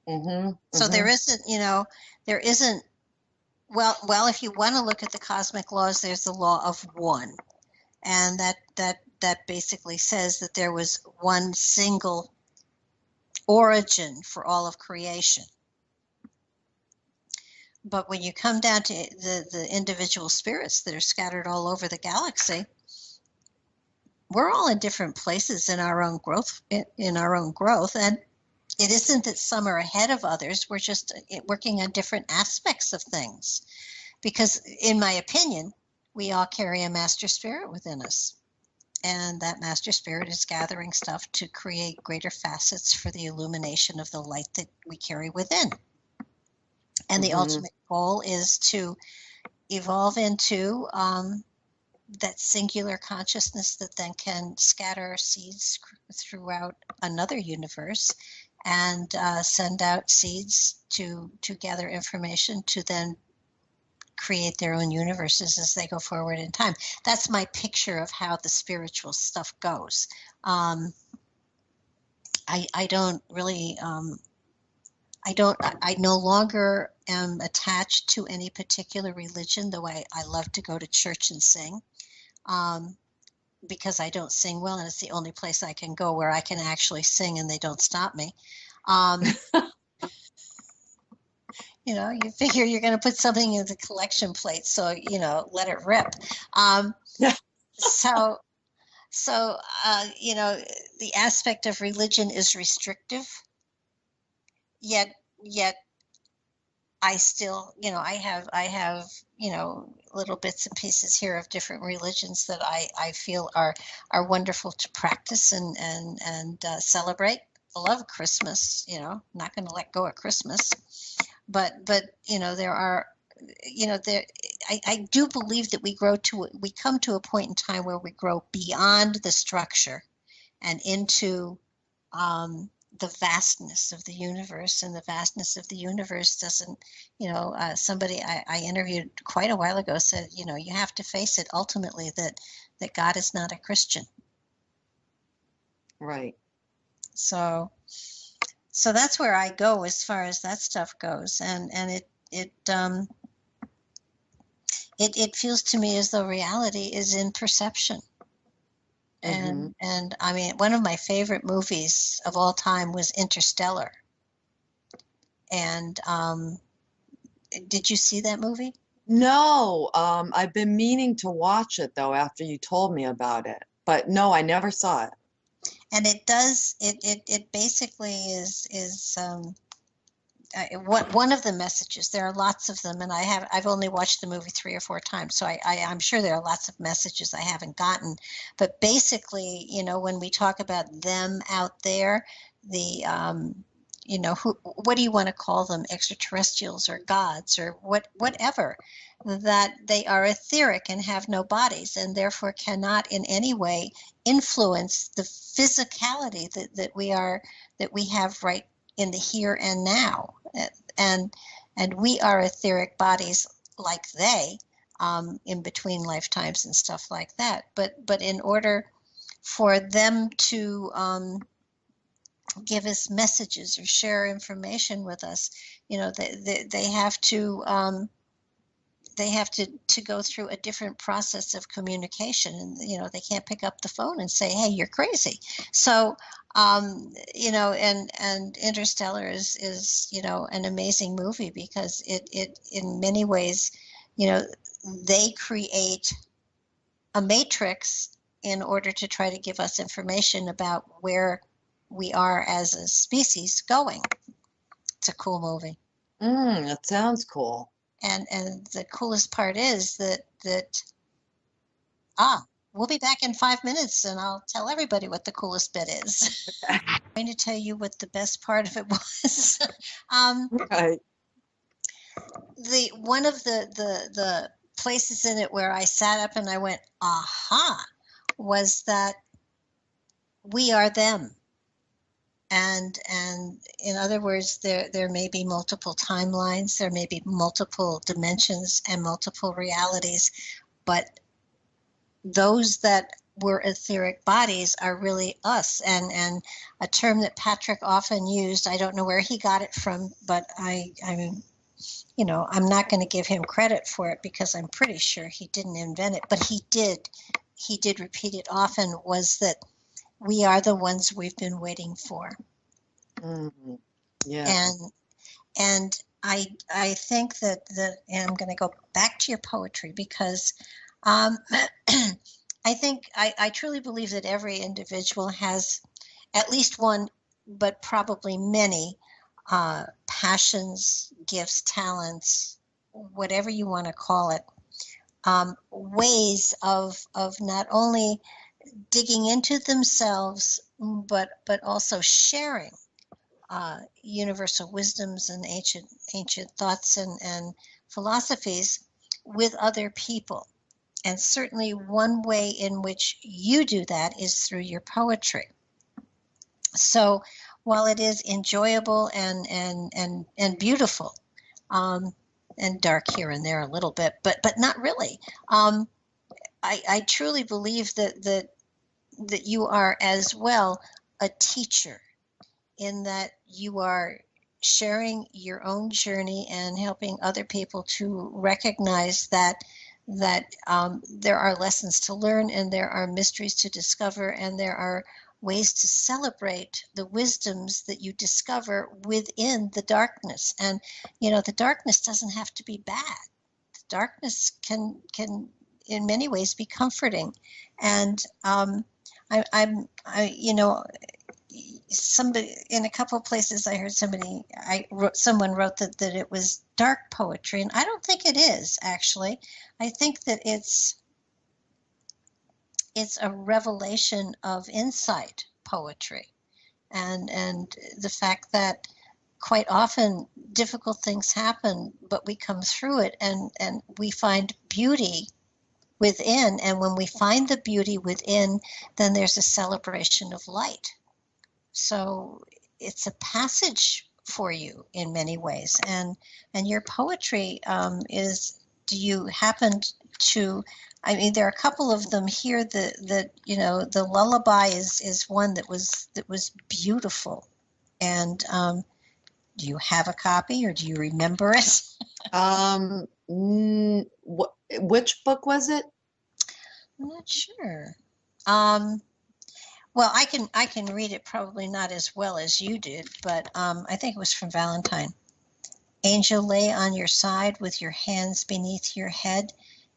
Mhm, So there mhm. isn't, there isn't, well, if you want to look at the cosmic laws, there's the law of one. And that basically says that there was one single origin for all of creation. But when you come down to the individual spirits that are scattered all over the galaxy, we're all in different places in our own growth, and it isn't that some are ahead of others. We're just working on different aspects of things. Because, in my opinion, we all carry a master spirit within us. And that master spirit is gathering stuff to create greater facets for the illumination of the light that we carry within. And the Mhm. ultimate goal is to evolve into that singular consciousness that then can scatter seeds throughout another universe, and send out seeds to gather information to then create their own universes as they go forward in time. That's my picture of how the spiritual stuff goes. Um, I don't really, I no longer am attached to any particular religion, though I love to go to church and sing. Um, because I don't sing well, and it's the only place I can go where I can actually sing and they don't stop me. Um, you figure you're going to put something in the collection plate, so let it rip. Um, Yeah. so so the aspect of religion is restrictive, yet I still, I have little bits and pieces here of different religions that I feel are wonderful to practice and celebrate. I love Christmas, not going to let go of Christmas, but there are, there, I do believe that we come to a point in time where we grow beyond the structure and into the vastness of the universe. And the vastness of the universe doesn't, somebody I interviewed quite a while ago said, you have to face it ultimately that God is not a Christian. Right. So that's where I go as far as that stuff goes. And it feels to me as though reality is in perception. Mhm. And I mean, one of my favorite movies of all time was Interstellar. And did you see that movie? No, I've been meaning to watch it though after you told me about it. But no, I never saw it. And it basically is one of the messages. There are lots of them, and I've only watched the movie 3 or 4 times, so I'm sure there are lots of messages I haven't gotten. But basically, when we talk about them out there, the what do you want to call them, extraterrestrials or gods or whatever, that they are etheric and have no bodies, and therefore cannot in any way influence the physicality that we have right in the here and now. And and we are etheric bodies like they, in between lifetimes and stuff like that. But in order for them to give us messages or share information with us, they have to to go through a different process of communication, and they can't pick up the phone and say, hey, you're crazy. So and Interstellar is an amazing movie because it in many ways, they create a matrix in order to try to give us information about where we are as a species going. It's a cool movie. That sounds cool. And the coolest part is that we'll be back in 5 minutes, and I'll tell everybody what the coolest bit is. I'm going to tell you what the best part of it was. Right. One of the places in it where I sat up and I went, aha, was that we are them. And in other words, there may be multiple timelines, there may be multiple dimensions and multiple realities, but those that were etheric bodies are really us. And a term that Patrick often used, I don't know where he got it from, but I'm not going to give him credit for it because I'm pretty sure he didn't invent it, but he did repeat it often, was that we are the ones we've been waiting for. Mm-hmm. Yeah. And I think that and I'm going to go back to your poetry because I truly believe that every individual has at least one, but probably many passions, gifts, talents, whatever you want to call it, ways of not only digging into themselves, but also sharing universal wisdoms and ancient thoughts and philosophies with other people. And certainly one way in which you do that is through your poetry. So while it is enjoyable and beautiful, and dark here and there a little bit, but not really, I truly believe that you are as well a teacher, in that you are sharing your own journey and helping other people to recognize that there are lessons to learn, and there are mysteries to discover, and there are ways to celebrate the wisdoms that you discover within the darkness. And the darkness doesn't have to be bad. The darkness can in many ways be comforting. And somebody in a couple of places I heard someone wrote that it was dark poetry, and I don't think it is, actually. I think that it's a revelation of insight poetry, and the fact that quite often difficult things happen, but we come through it, and we find beauty within. And when we find the beauty within, then there's a celebration of light. So it's a passage for you in many ways. And your poetry is, do you happen to, I mean, there are a couple of them here that the lullaby is one that was beautiful. And do you have a copy, or do you remember it? Which book was it? I'm not sure. Well, I can read it, probably not as well as you did, but I think it was from Valentine. Angel, lay on your side with your hands beneath your head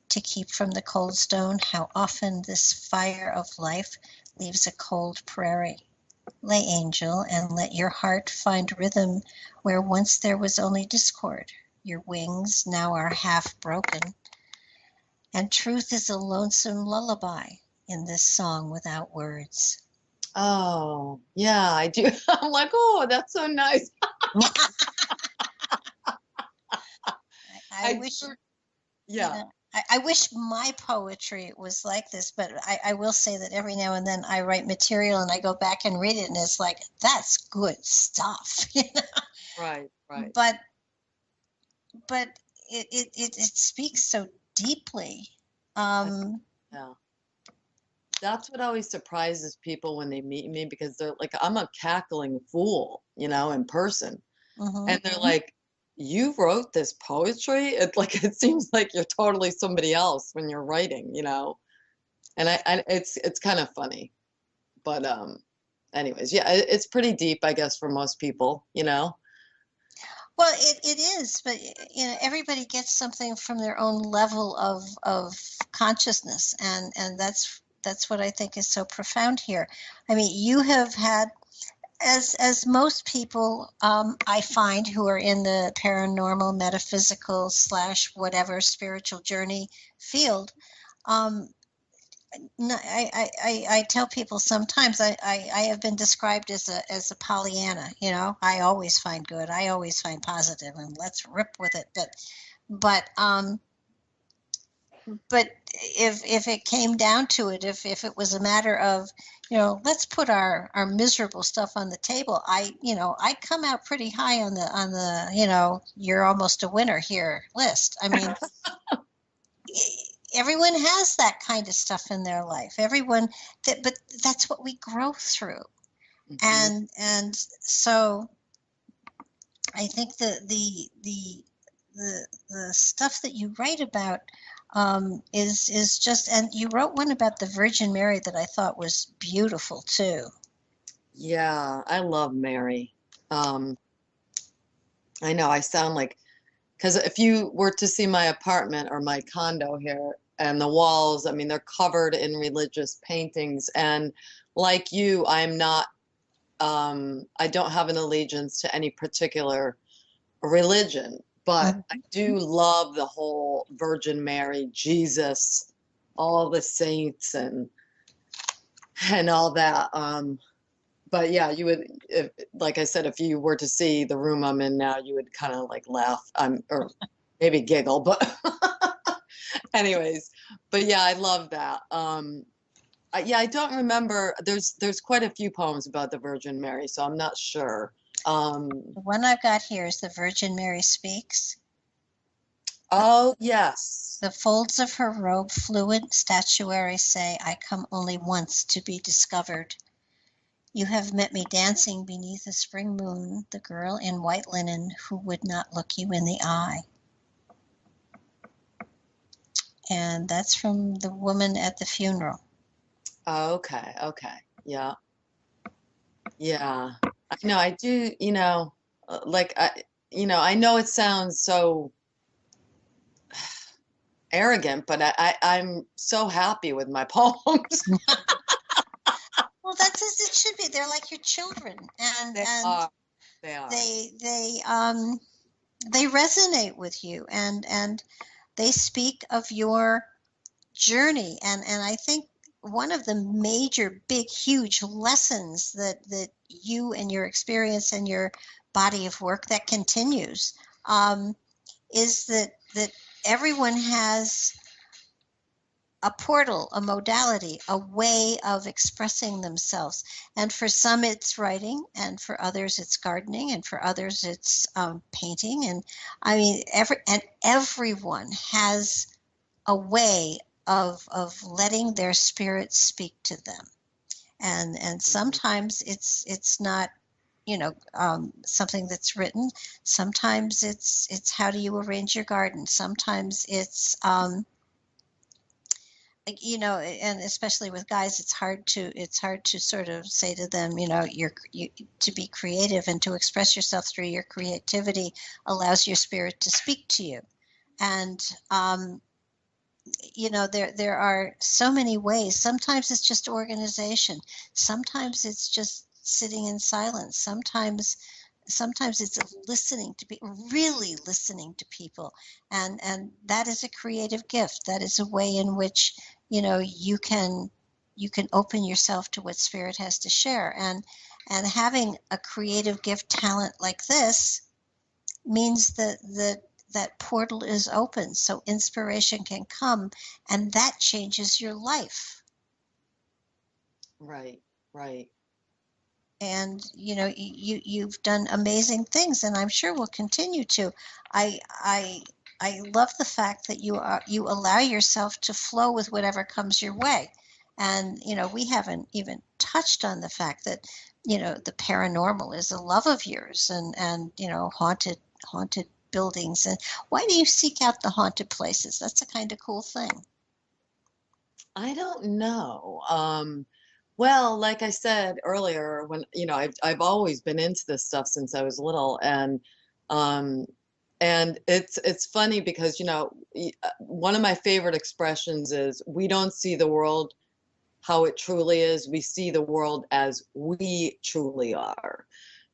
to keep from the cold stone. How often this fire of life leaves a cold prairie. Lay, angel, and let your heart find rhythm where once there was only discord. Your wings now are half broken, and truth is a lonesome lullaby in this song without words. Oh, yeah, I do. I'm like, oh, that's so nice. I wish, yeah. I wish my poetry was like this, but I will say that every now and then I write material and I go back and read it, and it's like, that's good stuff. Right, right. But but it speaks so deeply. I, yeah. That's what always surprises people when they meet me because they're like, I'm a cackling fool, in person. Mhm. And they're like, you wrote this poetry? It seems like you're totally somebody else when you're writing. And it's kind of funny. But anyways, yeah, it's pretty deep, I guess, for most people. Well, it is, but everybody gets something from their own level of consciousness, and that's what I think is so profound here. I mean, you have had, as most people, I find, who are in the paranormal, metaphysical slash whatever spiritual journey field. Um, no, I tell people sometimes I have been described as a Pollyanna. I always find good, I always find positive, and let's rip with it. But if it came down to it, if it was a matter of, let's put our miserable stuff on the table, I come out pretty high on the you're almost a winner here list. I mean, everyone has that kind of stuff in their life. Everyone, but that's what we grow through. Hmm. And so I think the stuff that you write about is just, and you wrote one about the Virgin Mary that I thought was beautiful too. Yeah, I love Mary. Um, I know I sound like, because if you were to see my apartment or my condo here and the walls, I mean, they're covered in religious paintings. And like you, I don't have an allegiance to any particular religion, but I Mhm. do love the whole Virgin Mary, Jesus, all the saints and all that. But yeah, you would, like I said, if you were to see the room I'm in now, you would kind of like laugh, or maybe giggle. But anyways, but yeah, I love that. Yeah, I don't remember. There's quite a few poems about the Virgin Mary, so I'm not sure. The one I've got here is the Virgin Mary Speaks. Oh yes. The folds of her robe, fluid statuary, say, I come only once to be discovered. You have met me dancing beneath a spring moon, the girl in white linen who would not look you in the eye. And that's from the woman at the funeral. Okay, okay. Yeah. Yeah. I know I do, like I know it sounds so arrogant, but I'm so happy with my poems. Well, that's as it should be. They're like your children, and They and are. They are. they resonate with you, and they speak of your journey, and I think one of the major, big, huge lessons that you and your experience and your body of work that continues, um, is that everyone has a portal, a modality, a way of expressing themselves. And for some, it's writing, and for others, it's gardening, and for others, it's painting. And I mean, everyone has a way of letting their spirit speak to them. And Mhm. sometimes it's not, something that's written. Sometimes it's how do you arrange your garden. Sometimes it's and especially with guys, it's hard to sort of say to them, to be creative and to express yourself through your creativity allows your spirit to speak to you. And there are so many ways. Sometimes it's just organization. Sometimes it's just sitting in silence. Sometimes it's listening to be really listening to people, and that is a creative gift. That is a way in which you can open yourself to what spirit has to share. And having a creative gift talent like this means that portal is open so inspiration can come, and that changes your life. Right, right. and you've done amazing things, and I'm sure will continue to. I I I love the fact that you allow yourself to flow with whatever comes your way. And we haven't even touched on the fact that the paranormal is a love of yours, and haunted buildings. And why do you seek out the haunted places? That's a kind of cool thing. I don't know. Well, like I said earlier, when I've always been into this stuff since I was little, um, and it's funny because one of my favorite expressions is we don't see the world how it truly is. We see the world as we truly are.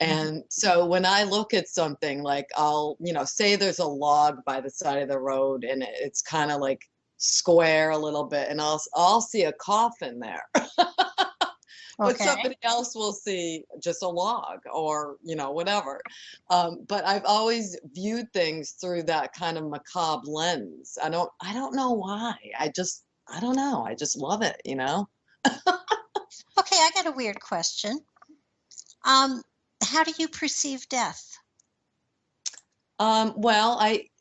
Mhm. And so when I look at something like I'll, say there's a log by the side of the road and it's kind of like square a little bit and I'll see a coffin there. But Okay. somebody else will see just a log or whatever. But I've always viewed things through that kind of macabre lens. I don't know why. I don't know. I just love it. Okay, I got a weird question. Um, how do you perceive death? Well,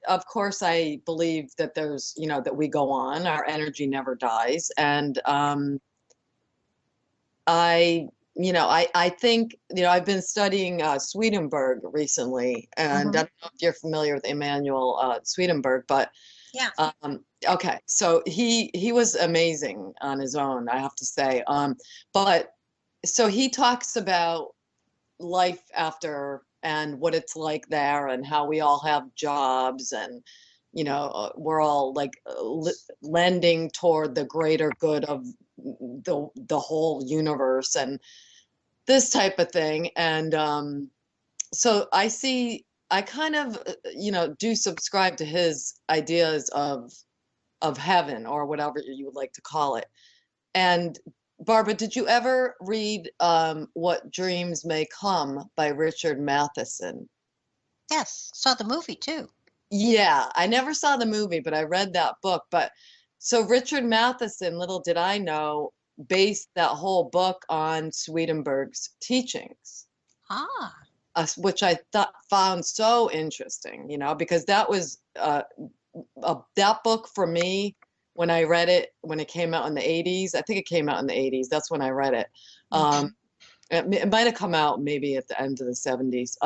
of course, I believe that that we go on, our energy never dies. And I think, I've been studying Swedenborg recently, and I Hmm. don't know if you're familiar with Emanuel Swedenborg, but Yeah. okay, so he was amazing on his own, I have to say. But so he talks about life after and what it's like there and how we all have jobs and we're all like lending toward the greater good of the whole universe and this type of thing. And so I kind of do subscribe to his ideas of heaven or whatever you would like to call it. And Barbara, did you ever read What Dreams May Come by Richard Matheson? Yes. Saw the movie too. Yeah, I never saw the movie, but I read that book. But so Richard Matheson, little did I know, based that whole book on Swedenborg's teachings, Ah. which I thought found so interesting, because that was that book for me when I read it when it came out in the 80s. I think it came out in the 80s. That's when I read it. Hmm. It might have come out maybe at the end of the 70s.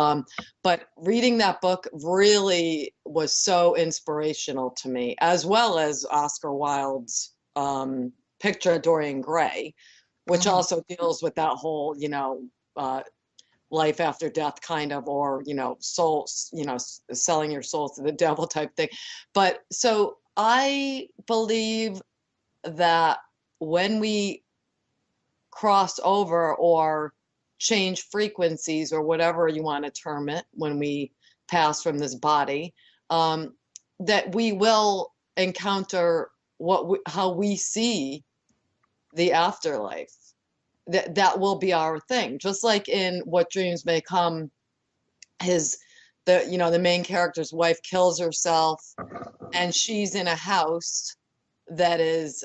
But reading that book really was so inspirational to me, as well as Oscar Wilde's Picture of Dorian Gray, which Hmm. also deals with that whole, life after death kind of, or, soul, selling your soul to the devil type thing. But so I believe that when we cross over or change frequencies or whatever you want to term it when we pass from this body, um, that we will encounter how we see the afterlife. That will be our thing. Just like in What Dreams May Come, the main character's wife kills herself and she's in a house that is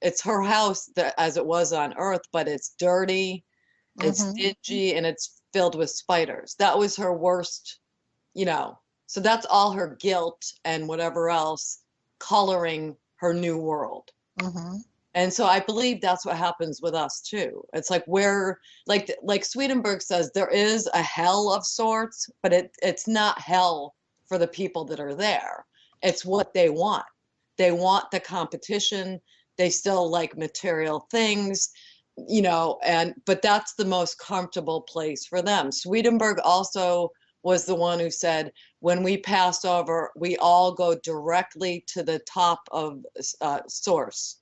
it's her house that as it was on earth, but it's dirty, it's Hmm. dingy, and it's filled with spiders. That was her worst, you know so that's all her guilt and whatever else coloring her new world. Hmm. And so I believe that's what happens with us too. It's like we're like Swedenborg says there is a hell of sorts, but it's not hell for the people that are there. It's what they want. They want the competition. They still like material things, and but that's the most comfortable place for them. Swedenborg also was the one who said when we pass over, we all go directly to the top of source,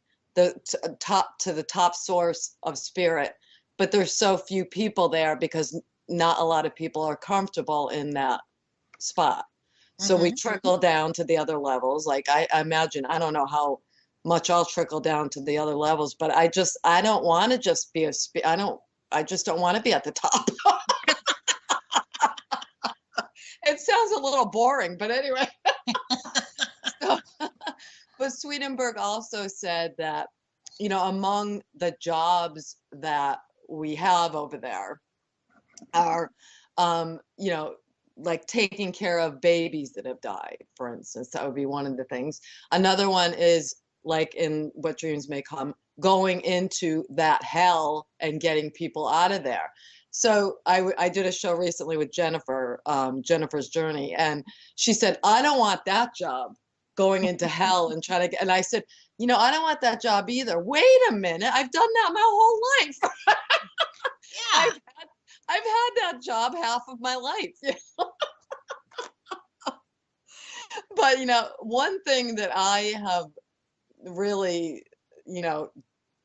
top to the top source of spirit, but there's so few people there because not a lot of people are comfortable in that spot. So we Hmm. trickle down to the other levels. Like I imagine, I don't know how much I'll trickle down to the other levels, but I don't want to just be I just don't want to be at the top. It sounds a little boring, but anyway. So, but Swedenborg also said that, among the jobs that we have over there, are, you know, like taking care of babies that have died, for instance. That would be one of the things. Another one is like in What Dreams May Come, going into that hell and getting people out of there. So I did a show recently with Jennifer, Jennifer's Journey, and she said, I don't want that job, going into hell and trying to get, and I said, you know, I don't want that job either. Wait a minute, I've done that my whole life. Yeah. I've I've had that job half of my life. But you know, one thing that I have really, you know,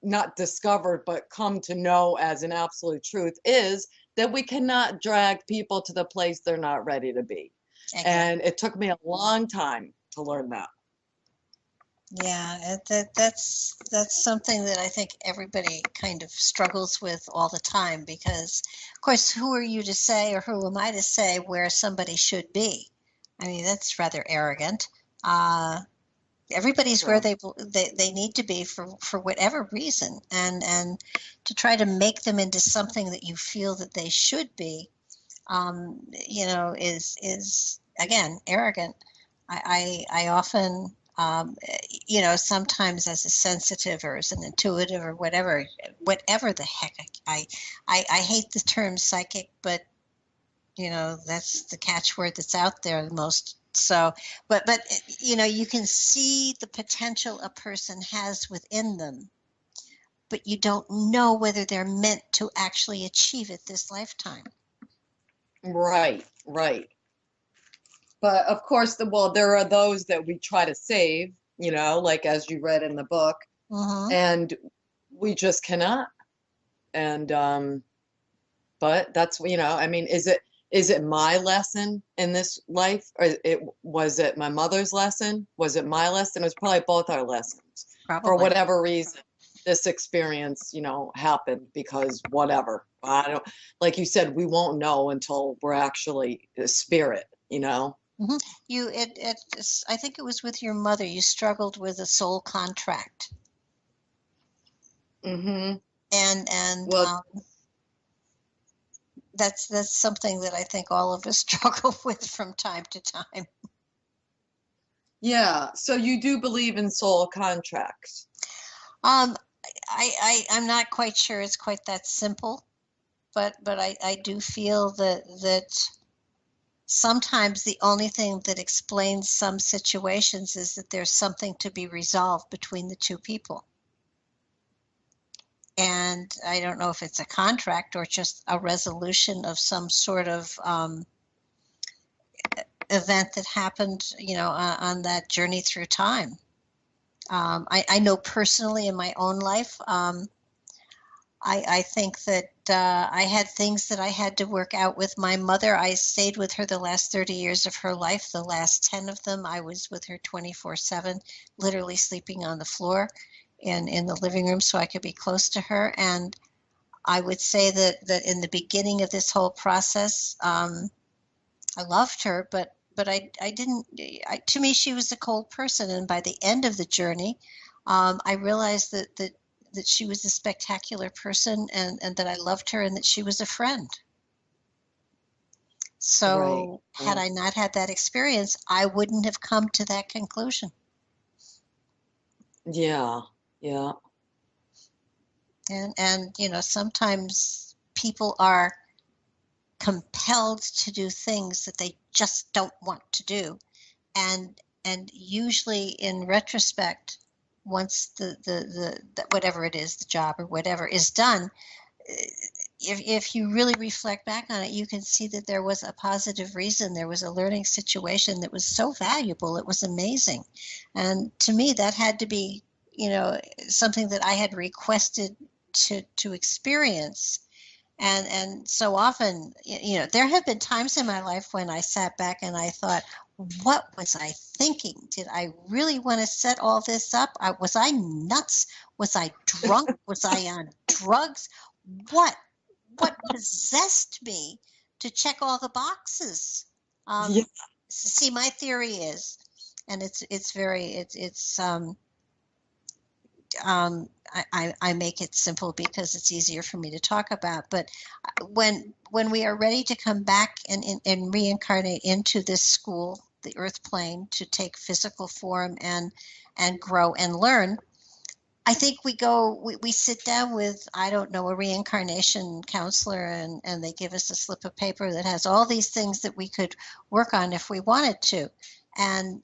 not discovered but come to know as an absolute truth is that we cannot drag people to the place they're not ready to be. Exactly. And it took me a long time to learn that. Yeah, that's something that I think everybody kind of struggles with all the time because, of course, who are you to say or who am I to say where somebody should be? I mean, that's rather arrogant. Uh, Everybody's where True. they need to be for whatever reason, and to try to make them into something that you feel that they should be, is again arrogant. I often, sometimes as a sensitive or as an intuitive or whatever the heck, I hate the term psychic, but that's the catchword that's out there the most. So, but you can see the potential a person has within them, but you don't know whether they're meant to actually achieve it this lifetime. Right, right. But of course, well, there are those that we try to save, you know, like as you read in the book, Mm-hmm. and we just cannot. And but that's, you know, I mean, is it my lesson in this life, or it my mother's lesson? Was it my lesson? It was probably both our lessons. For Probably. whatever reason, this experience, you know, happened because whatever. I don't, like you said, we won't know until we're actually a spirit, you know? Hmm. I think it was with your mother. You struggled with a soul contract, Mm-hmm. and Well, that's something that I think all of us struggle with from time to time. yeah. So you do believe in soul contracts? Um, I'm not quite sure it's quite that simple, but I do feel that sometimes the only thing that explains some situations is that there's something to be resolved between the two people. And I don't know if it's a contract or just a resolution of some sort of event that happened, on that journey through time. I know personally in my own life, I think that I had things that I had to work out with my mother. I stayed with her the last 30 years of her life. The last 10 of them, I was with her 24/7, literally sleeping on the floor in the living room so I could be close to her. And I would say that in the beginning of this whole process, I loved her, but I didn't. To me, she was a cold person, and by the end of the journey, I realized that she was a spectacular person, and that I loved her, and that she was a friend. Right, So, had right. I not had that experience, I wouldn't have come to that conclusion. Yeah, yeah. And sometimes people are compelled to do things that they just don't want to do, and usually in retrospect, once the whatever it is, the job or whatever is done, if you really reflect back on it, you can see that there was a positive reason. There was a learning situation that was so valuable. It was amazing. And to me, that had to be, something that I had requested to experience. And so often, there have been times in my life when I sat back and I thought, what was I thinking? Did I really want to set all this up? Was I nuts? Was I drunk? Was I on drugs? What what possessed me to check all the boxes? Yeah. See, my theory is, and it's very it's I make it simple because it's easier for me to talk about. But when we are ready to come back and reincarnate into this school, the earth plane, to take physical form and grow and learn, I think we sit down with, I don't know, a reincarnation counselor, and they give us a slip of paper that has all these things that we could work on if we wanted to. And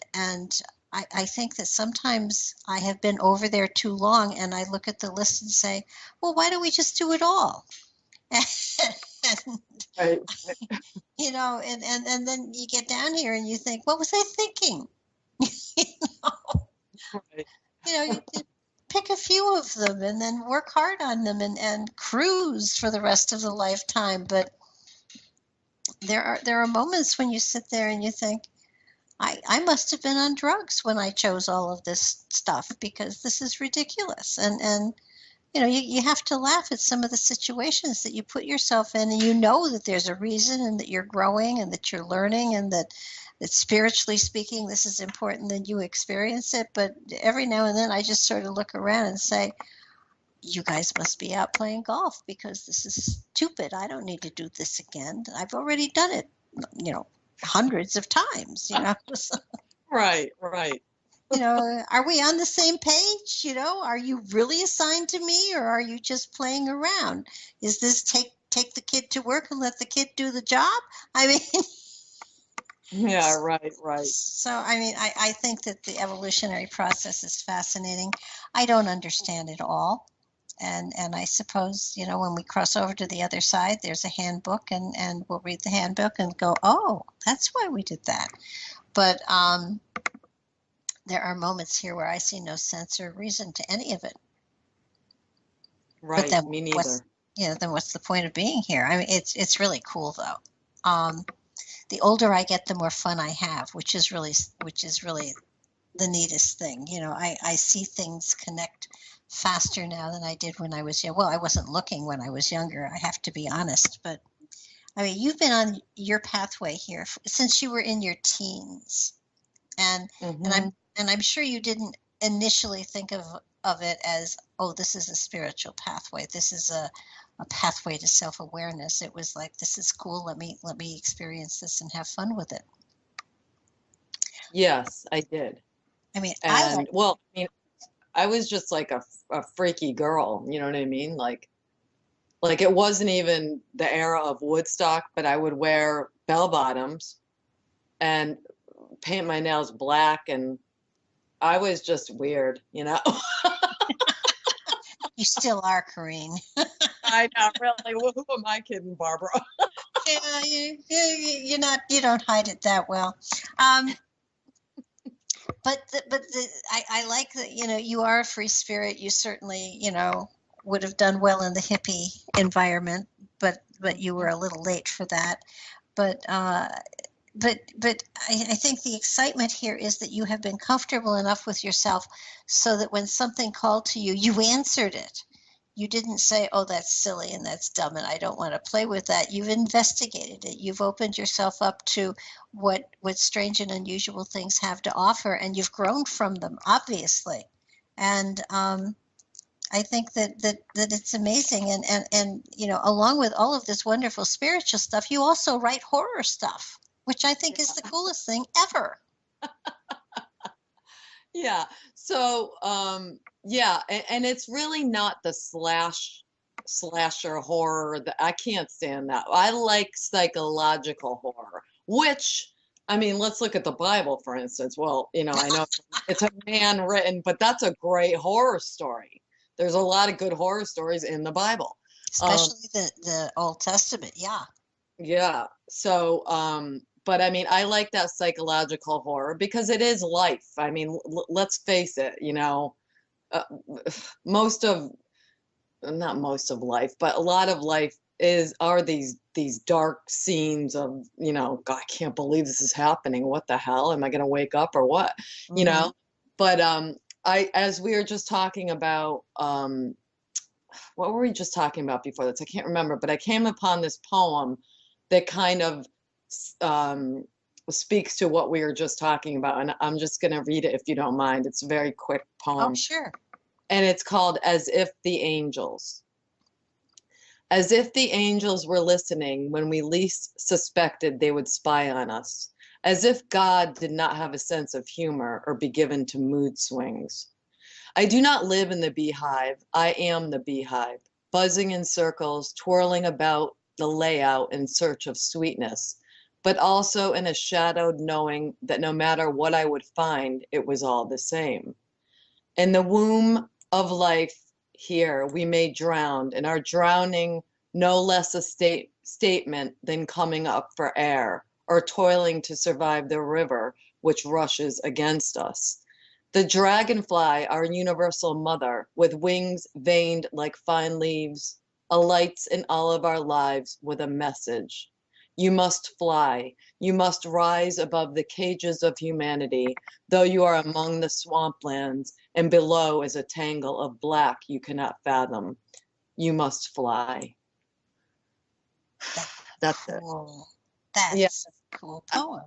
I think that sometimes I have been over there too long, and I look at the list and say, well, why don't we just do it all? And, Right. and then you get down here and you think, what was I thinking? you know, Right. you pick a few of them and then work hard on them and cruise for the rest of the lifetime. But there are moments when you sit there and you think, I must have been on drugs when I chose all of this stuff, because this is ridiculous. And you have to laugh at some of the situations that you put yourself in, and you know that there's a reason, and that you're growing, and that you're learning, and that spiritually speaking, this is important that you experience it. But every now and then I just sort of look around and say, you guys must be out playing golf, because this is stupid. I don't need to do this again. I've already done it, hundreds of times. Right. Right. Are we on the same page? Are you really assigned to me, or are you just playing around? Is this take the kid to work and let the kid do the job? I mean, Yeah. Right. Right. so I mean, I think that the evolutionary process is fascinating. I don't understand it all. And I suppose, when we cross over to the other side, there's a handbook, and we'll read the handbook and go, oh, that's why we did that. But there are moments here where I see no sense or reason to any of it. But Right. then Me what's, neither. then what's the point of being here? I mean, it's really cool though. The older I get, the more fun I have, which is really the neatest thing. I see things connect faster now than I did when I was young. Well, I wasn't looking when I was younger, I have to be honest. But I mean, you've been on your pathway here since you were in your teens, and and Hmm. I'm sure you didn't initially think of it as, oh, this is a spiritual pathway. This is a pathway to self-awareness. It was like, this is cool. Let me experience this and have fun with it. Yes, I did. I mean, And well, I mean, I was just like a freaky girl, you know what I mean? Like it wasn't even the era of Woodstock, but I would wear bell bottoms and paint my nails black, and I was just weird, you know? you still are, Coreen. I know, really. Who am I kidding, Barbara? Yeah, you don't hide it that well. Um, I like that, you are a free spirit. You certainly, would have done well in the hippie environment, but you were a little late for that. But I think the excitement here is that you have been comfortable enough with yourself so that when something called to you, you answered it. You didn't say, oh, that's silly and that's dumb and I don't want to play with that. You've investigated it. You've opened yourself up to what strange and unusual things have to offer, and you've grown from them, obviously. And I think that it's amazing. And along with all of this wonderful spiritual stuff, you also write horror stuff, which I think is the coolest thing ever. Yeah. So, yeah, and it's really not the slasher horror that I can't stand that. I like psychological horror, which I mean, let's look at the Bible, for instance. Well, I know it's a man written, but that's a great horror story. There's a lot of good horror stories in the Bible. Um, Especially the Old Testament. Yeah. yeah. So, but I mean, I like that psychological horror because it is life. I mean, let's face it, uh, most of, not most of life, but a lot of life are these dark scenes of, God, I can't believe this is happening. What the hell? Am I going to wake up or what? You Hmm. know? But as we were just talking about, what were we just talking about before this? I can't remember, but I came upon this poem that kind of um, speaks to what we were just talking about, and I'm just going to read it if you don't mind. It's a very quick Oh, poem. sure. and it's called As If the Angels. As if the angels were listening when we least suspected they would spy on us. As if God did not have a sense of humor or be given to mood swings. I do not live in the beehive. I am the beehive, buzzing in circles, twirling about the layout in search of sweetness, but also in a shadowed knowing that no matter what I would find, it was all the same. In the womb of life here, we may drown, and our drowning no less a statement than coming up for air or toiling to survive the river which rushes against us. The dragonfly, our universal mother, with wings veined like fine leaves, alights in all of our lives with a message. You must fly. You must rise above the cages of humanity, though you are among the swamplands, and below is a tangle of black you cannot fathom. You must fly. That's it. Cool. Yeah, That's a cool poem.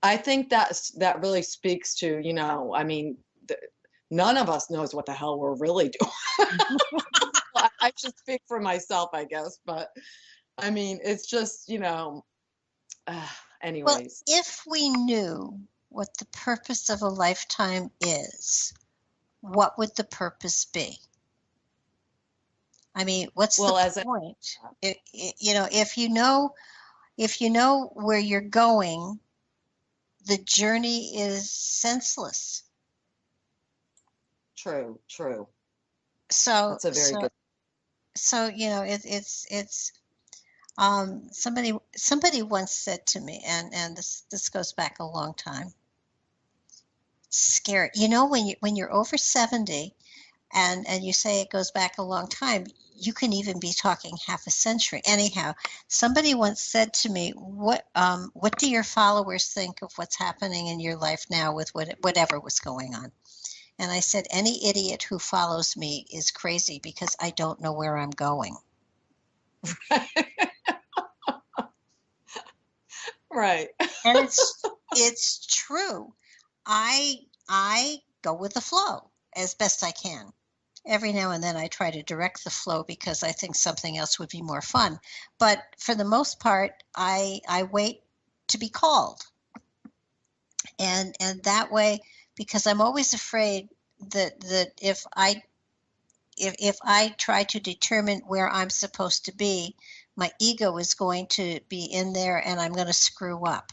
I think that really speaks to, I mean, none of us knows what the hell we're really doing. I should speak for myself, I guess, but I mean, it's just, Well, anyways. if we knew what the purpose of a lifetime is, what would the purpose be? I mean, what's the Well, as I, point? If you know where you're going, the journey is senseless. true. So, That's a very so, good. so, it's somebody once said to me, and this goes back a long time. Scary. When you're over 70 and you say it goes back a long time, you can even be talking half a century. Anyhow, somebody once said to me, what do your followers think of what's happening in your life now with whatever was going on? And I said, any idiot who follows me is crazy because I don't know where I'm going. Right. And it's true. I go with the flow as best I can. Every now and then I try to direct the flow because I think something else would be more fun. But for the most part, I wait to be called. And that way, because I'm always afraid that if I try to determine where I'm supposed to be, my ego is going to be in there and I'm going to screw up.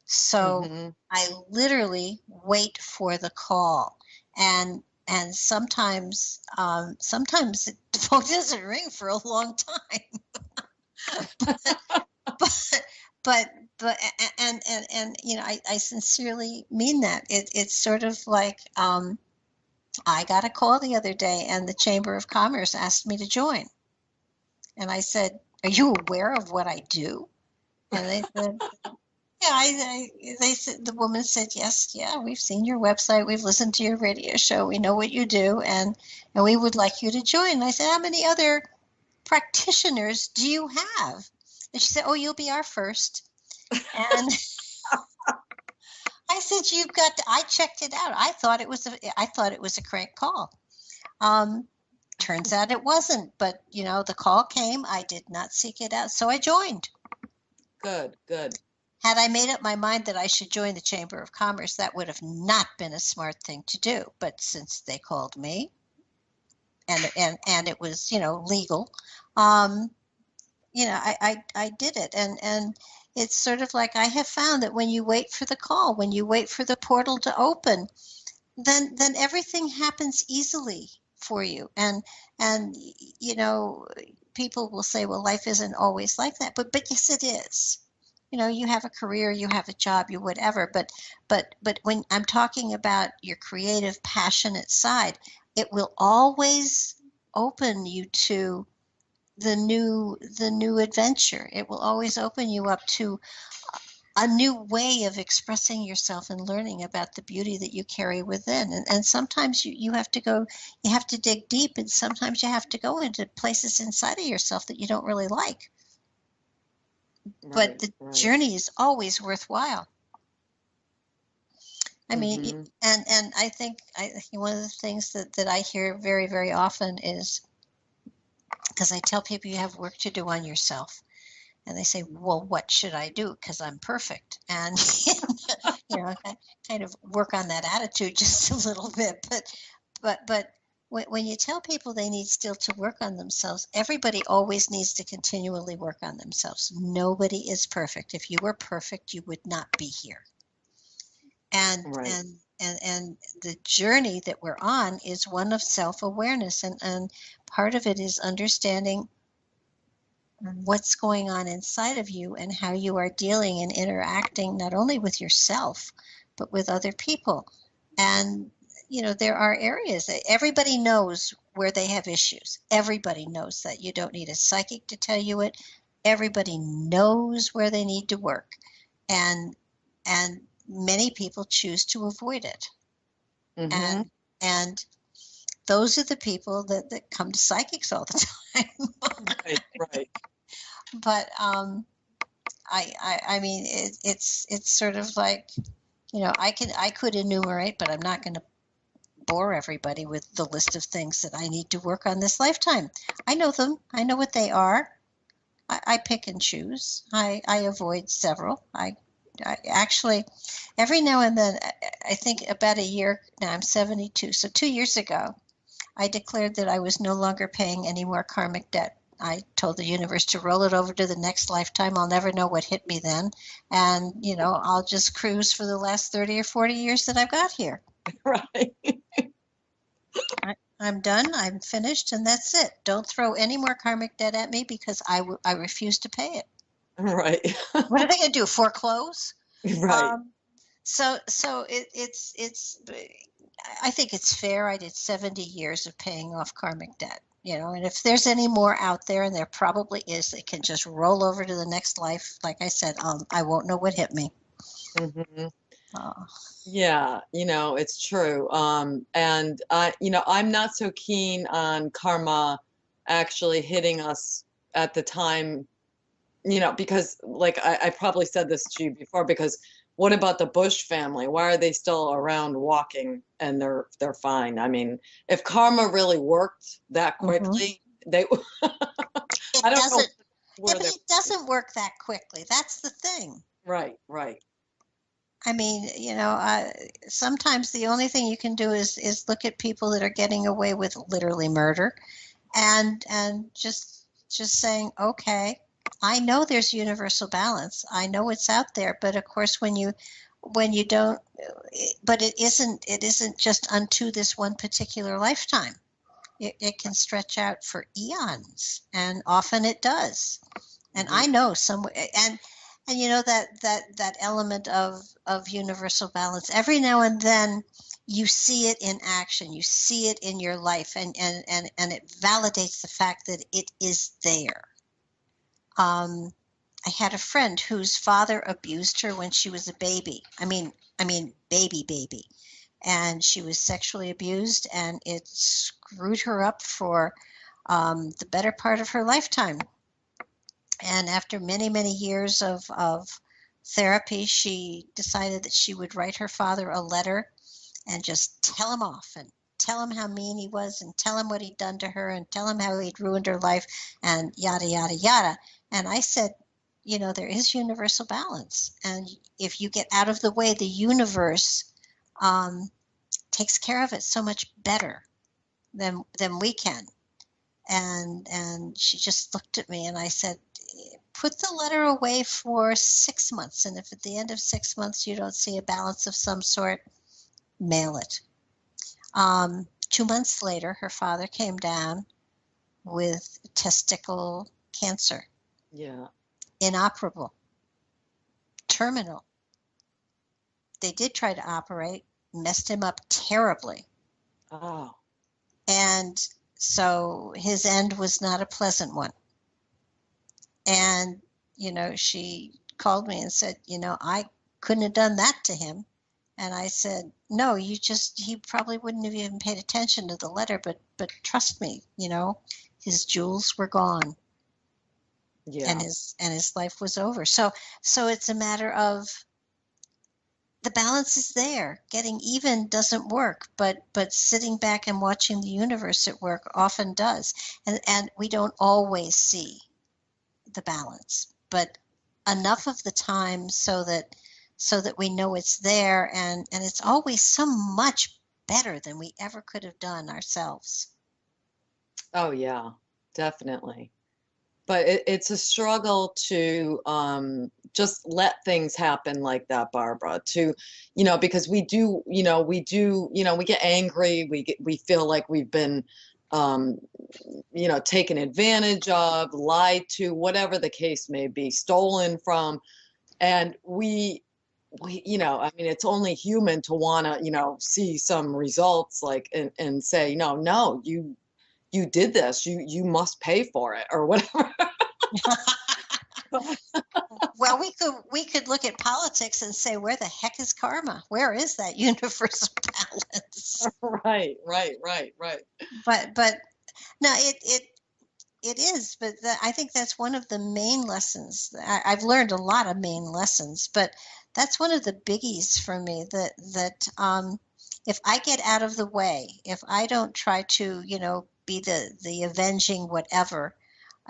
So Hmm. I literally wait for the call. And sometimes the phone doesn't ring for a long time. but but and I sincerely mean that. It's sort of like I got a call the other day and the Chamber of Commerce asked me to join. And I said, "Are you aware of what I do?" And they said, yeah, they said, the woman said, yes, yeah, we've seen your website, we've listened to your radio show, we know what you do, and we would like you to join. And I said, how many other practitioners do you have? And she said, oh, you'll be our first. And I said, I checked it out. I thought it was a crank call. Um, Turns out it wasn't, but the call came. I did not seek it out, so I joined. Good. Had I made up my mind that I should join the Chamber of Commerce, that would have not been a smart thing to do. But since they called me and it was, legal, um, I did it. And it's sort of like I have found that when you wait for the call, when you wait for the portal to open, then everything happens easily for you. And people will say, well, life isn't always like that, but yes, it is. You have a career, you have a job, you whatever, but when I'm talking about your creative, passionate side, it will always open you to the new adventure. It will always open you up to a new way of expressing yourself and learning about the beauty that you carry within. And sometimes you have to you have to dig deep, and sometimes you have to go into places inside of yourself that you don't really like. But Right, the right. journey is always worthwhile. I mean, Mm-hmm. and I think one of the things that I hear very, very often is because I tell people you have work to do on yourself. And they say, well, what should I do? Because I'm perfect. And, I kind of work on that attitude just a little bit. But when you tell people they need still to work on themselves, everybody always needs to continually work on themselves. Nobody is perfect. If you were perfect, you would not be here. And Right. and and the journey that we're on is one of self-awareness, and part of it is understanding what's going on inside of you and how you are dealing and interacting not only with yourself but with other people. And there are areas that everybody knows where they have issues. Everybody knows that. You don't need a psychic to tell you it. Everybody knows where they need to work. And and many people choose to avoid it. Mm-hmm. And and those are the people that come to psychics all the time. Right. Right. But I mean, it's sort of like, I could enumerate, but I'm not going to bore everybody with the list of things that I need to work on this lifetime. I know them. I know what they are. I pick and choose. I avoid several. I actually, every now and then, I think about a year now, I'm 72. So 2 years ago, I declared that I was no longer paying any more karmic debt. I told the universe to roll it over to the next lifetime. I'll never know what hit me then. And, I'll just cruise for the last 30 or 40 years that I've got here. Right. I'm done. I'm finished. And that's it. Don't throw any more karmic debt at me because I refuse to pay it. Right. What are they going to do? Foreclose? Right. Um, so it's I think it's fair. I did 70 years of paying off karmic debt, and if there's any more out there, and there probably is, they can just roll over to the next life. Like I said, I won't know what hit me. Mm-hmm. Uh, Yeah, it's true. And I'm not so keen on karma actually hitting us at the time, because like I probably said this to you before, because what about the Bush family? Why are they still around walking and they're fine? I mean, if karma really worked that mhm. quickly, they I It don't know doesn't. Yeah, where but they're it doesn't work that quickly. That's the thing. right, right. I mean, sometimes the only thing you can do is look at people that are getting away with literally murder, and just saying, okay, I know there's universal balance. I know it's out there, but of course when you don't, but it isn't just unto this one particular lifetime. It can stretch out for eons, and often it does. And Hmm. I know some, and that element of universal balance. Every now and then, you see it in action. You see it in your life, and it validates the fact that it is there. Um, I had a friend whose father abused her when she was a baby. I mean, baby, and she was sexually abused, and it screwed her up for the better part of her lifetime. And after many, many years of therapy, she decided that she would write her father a letter and just tell him off and tell him how mean he was and tell him what he'd done to her and tell him how he'd ruined her life and yada, yada, yada. And I said, there is universal balance. And if you get out of the way, the universe um, takes care of it so much better than we can. And she just looked at me and I said, put the letter away for 6 months. And if at the end of 6 months you don't see a balance of some sort, mail it. 2 months later, her father came down with testicle cancer, Yeah. inoperable, terminal. They did try to operate, messed him up terribly. Oh, And so his end was not a pleasant one. And, she called me and said, I couldn't have done that to him. And I said, no, he probably wouldn't have even paid attention to the letter, but trust me, his jewels were gone and yeah. his life was over. So it's a matter of the balance is there. Getting even doesn't work, but sitting back and watching the universe at work often does. And we don't always see the balance, but enough of the time so that we know it's there, and it's always so much better than we ever could have done ourselves. Oh yeah, definitely. But it's a struggle to just let things happen like that, Barbara. To, because we get angry, we feel like we've been, um, taken advantage of, lied to, whatever the case may be, stolen from, and I mean, it's only human to want to, see some results, like, and say, no, you did this, you must pay for it or whatever. Well, we could look at politics and say, where the heck is karma? Where is that universal balance? Right, right, right, right. But no, it is. But I think that's one of the main lessons. I've learned a lot of main lessons, but that's one of the biggies for me. That if I get out of the way, if I don't try to, be the avenging whatever,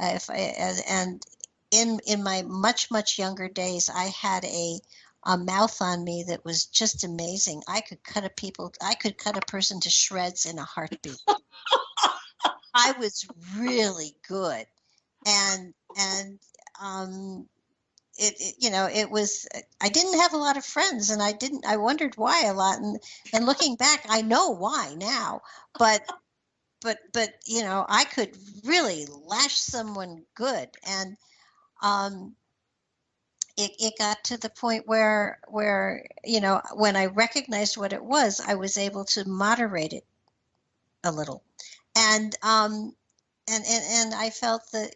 if I and in my much younger days, I had a mouth on me that was just amazing. I could cut a person to shreds in a heartbeat. I was really good, and um, it was. I didn't have a lot of friends, and I wondered why a lot, and looking back, I know why now, but. But I could really lash someone good, and um, it got to the point where when I recognized what it was, I was able to moderate it a little, and and I felt that,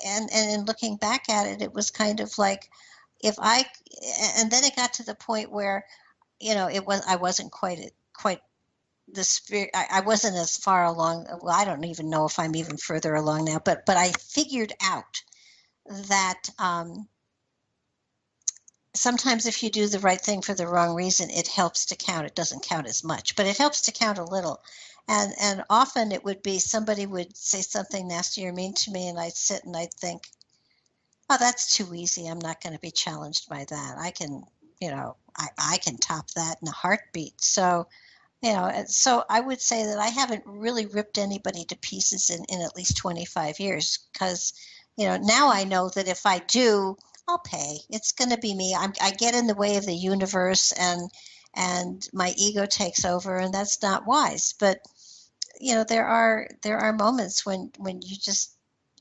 and in looking back at it, it was kind of like if I, and then it got to the point where I wasn't quite the spirit. I wasn't as far along. Well, I don't even know if I'm even further along now, but I figured out that sometimes if you do the right thing for the wrong reason, it helps to count. It doesn't count as much, but it helps to count a little. And often it would be somebody would say something nasty or mean to me, and I'd sit and I'd think, oh, that's too easy. I'm not going to be challenged by that. I can top that in a heartbeat. So I would say that I haven't really ripped anybody to pieces in at least 25 years because, now I know that if I do, I'll pay. It's going to be me. I get in the way of the universe, and my ego takes over, and that's not wise. But there are moments when you just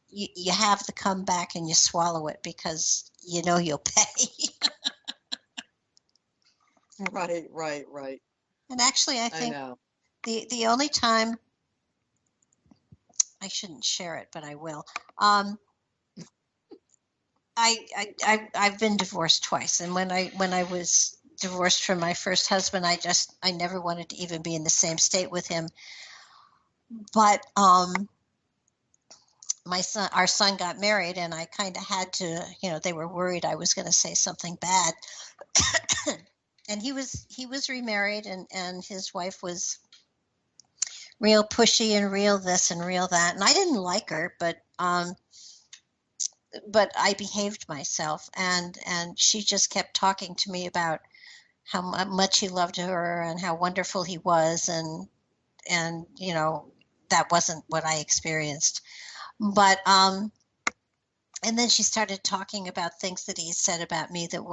you have to come back and you swallow it because you'll pay. Right, right, right. And actually, I I think know. the only time I shouldn't share it, but I will. Um, I've been divorced twice, and when I was divorced from my first husband, I never wanted to even be in the same state with him. But our son got married, and I kind of had to, they were worried I was going to say something bad. And he was remarried, and his wife was real pushy and real this and real that, and I didn't like her, but I behaved myself, and she just kept talking to me about how much he loved her and how wonderful he was, and that wasn't what I experienced. But and then she started talking about things that he had said about me that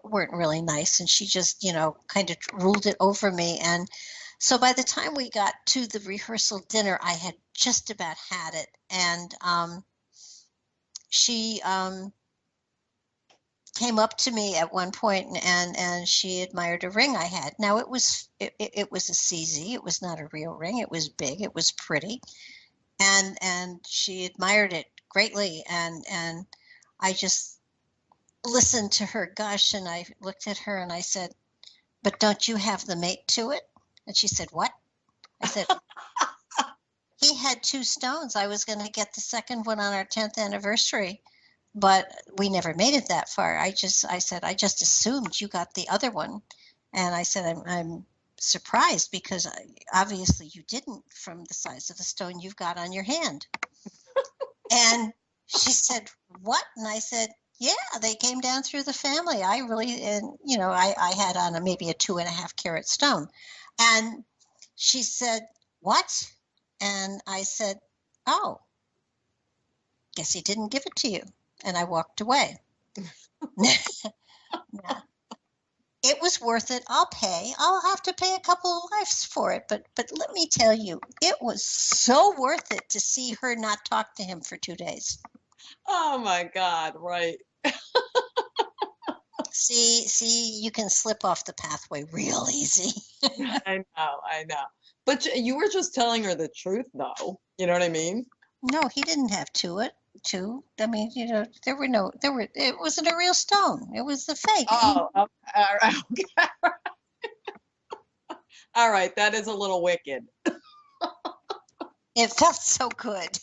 weren't really nice, and she just kind of ruled it over me. And so by the time we got to the rehearsal dinner, I had just about had it, and she came up to me at one point, and she admired a ring I had. Now it was a CZ. It was not a real ring. It was big. It was pretty, and she admired it greatly, and I just listened to her gush, and I looked at her and I said, "But don't you have the mate to it?" And she said, "What?" I said, "He had two stones. I was going to get the second one on our 10th anniversary, but we never made it that far. I said, I just assumed you got the other one." And I said, I'm surprised because obviously you didn't from the size of the stone you've got on your hand. And she said, what? And I said, yeah, they came down through the family. I really, and I had on maybe a 2.5 carat stone. And she said, what? And I said, oh, guess he didn't give it to you. And I walked away. Yeah. It was worth it. I'll pay. I'll have to pay a couple of lives for it. But let me tell you, it was so worth it to see her not talk to him for 2 days. Oh my God, right. See, you can slip off the pathway real easy. I know, I know. But you were just telling her the truth, though. You know what I mean? No, he didn't have two. I mean, it wasn't a real stone. It was the fake. Oh, okay. All right. Okay. All right. That is a little wicked. It felt so good.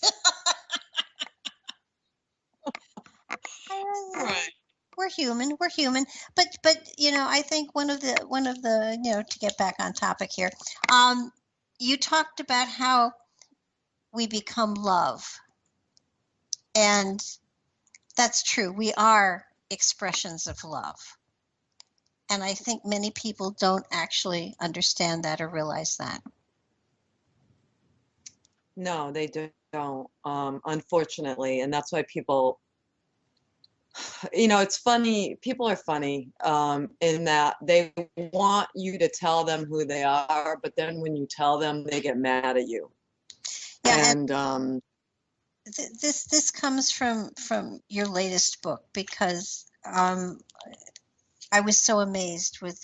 Right. We're human. We're human. But I think one of the to get back on topic here, you talked about how we become love, and that's true. We are expressions of love. And I think many people don't actually understand that or realize that. No, they don't, unfortunately. And that's why people, it's funny. People are funny, in that they want you to tell them who they are, but then when you tell them, they get mad at you. Yeah, And this comes from your latest book because I was so amazed with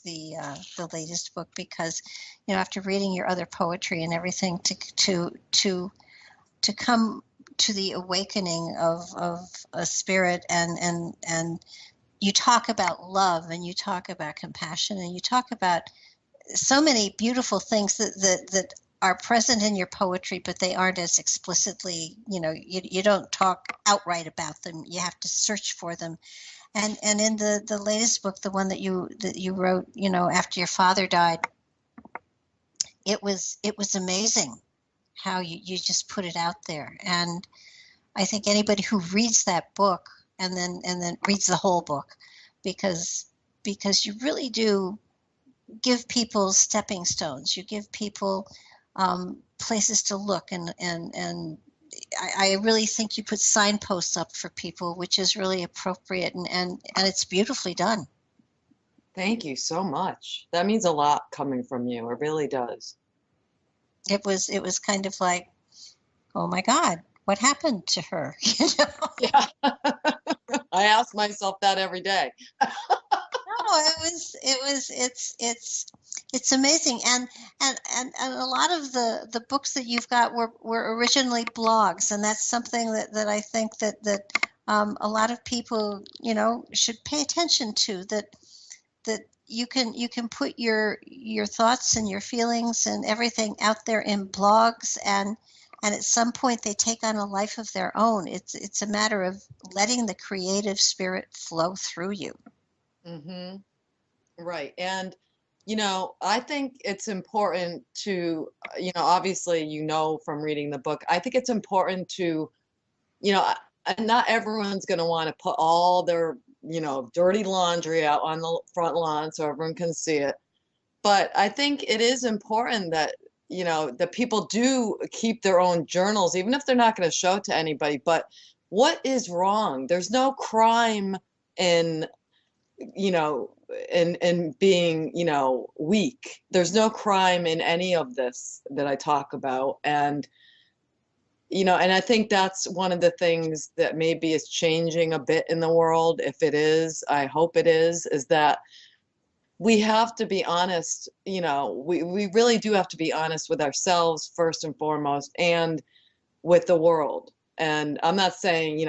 the latest book because after reading your other poetry and everything to come to the awakening of a spirit and you talk about love and you talk about compassion and you talk about so many beautiful things that are present in your poetry, but they aren't as explicitly, you don't talk outright about them. You have to search for them. And in the latest book, the one that you wrote, after your father died, it was amazing how you just put it out there. And I think anybody who reads that book and then reads the whole book, because you really do give people stepping stones. You give people places to look, and I really think you put signposts up for people, which is really appropriate, and it's beautifully done. thank you so much. That means a lot coming from you. It really does. It was kind of like, oh my God, what happened to her? Yeah. I ask myself that every day. No, it's amazing, and a lot of the books that you've got were originally blogs, and that's something that I think that a lot of people should pay attention to, that you can put your thoughts and your feelings and everything out there in blogs, and at some point they take on a life of their own. It's a matter of letting the creative spirit flow through you. Hmm. Right. And, I think it's important to, obviously, from reading the book, I think it's important to, and not everyone's going to want to put all their, dirty laundry out on the front lawn so everyone can see it. But I think it is important that, that people do keep their own journals, even if they're not going to show it to anybody. But what is wrong? There's no crime in, you know, and being, weak. There's no crime in any of this that I talk about. And I think that's one of the things that maybe is changing a bit in the world. If it is, I hope it is that we have to be honest. We really do have to be honest with ourselves first and foremost, and with the world. And I'm not saying,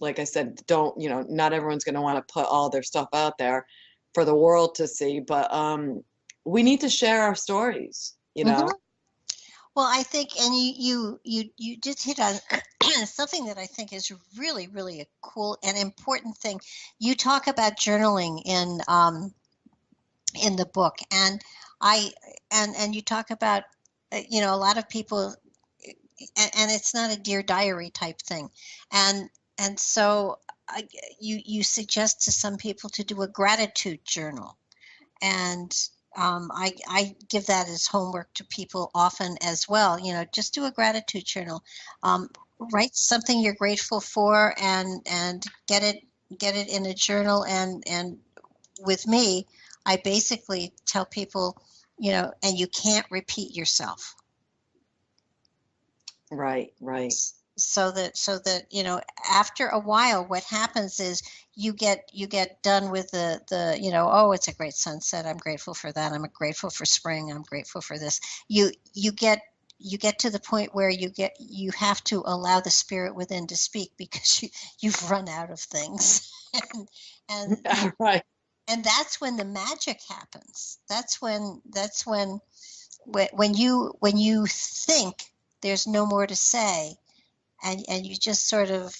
like I said, don't, not everyone's going to want to put all their stuff out there for the world to see, but we need to share our stories, Hmm. Well, I think, and you did hit on something that I think is really, really a cool and important thing. You talk about journaling in the book. And I and you talk about a lot of people, and it's not a Dear Diary type thing. And so you suggest to some people to do a gratitude journal. And I give that as homework to people often as well. Just do a gratitude journal. Write something you're grateful for, and get it in a journal. And with me, I basically tell people, and you can't repeat yourself. Right, right. So that after a while, what happens is you get done with the oh, it's a great sunset, I'm grateful for that, I'm grateful for spring, I'm grateful for this. You get to the point where you have to allow the spirit within to speak, because you've run out of things. and and Right. and that's when the magic happens. That's when you think there's no more to say, and you just sort of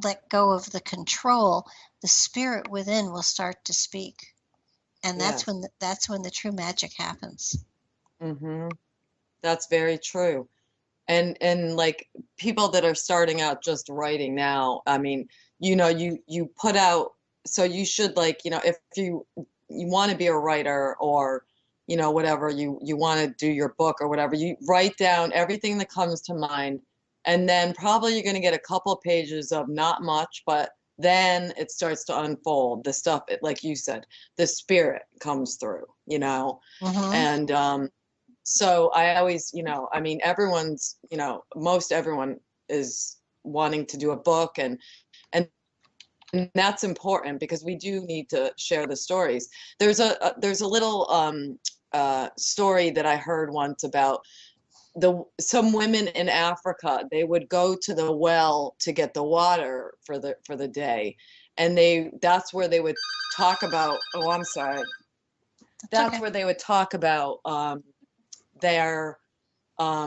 let go of the control, the spirit within will start to speak. And that's when Yes. the true magic happens. Mm-hmm. That's very true. And like people that are starting out just writing now, I mean, you put out, so you should, like, if you want to be a writer, or whatever, you want to do your book or whatever, you write down everything that comes to mind, and then probably you're going to get a couple of pages of not much, but then it starts to unfold the stuff, like you said, the spirit comes through, Mm-hmm. and so I always, I mean, everyone's, most everyone is wanting to do a book, and that's important, because we do need to share the stories. There's a little story that I heard once about some women in Africa. They would go to the well to get the water for the day, and that's where they would talk about. Oh, I'm sorry. That's That's okay. where they would talk about their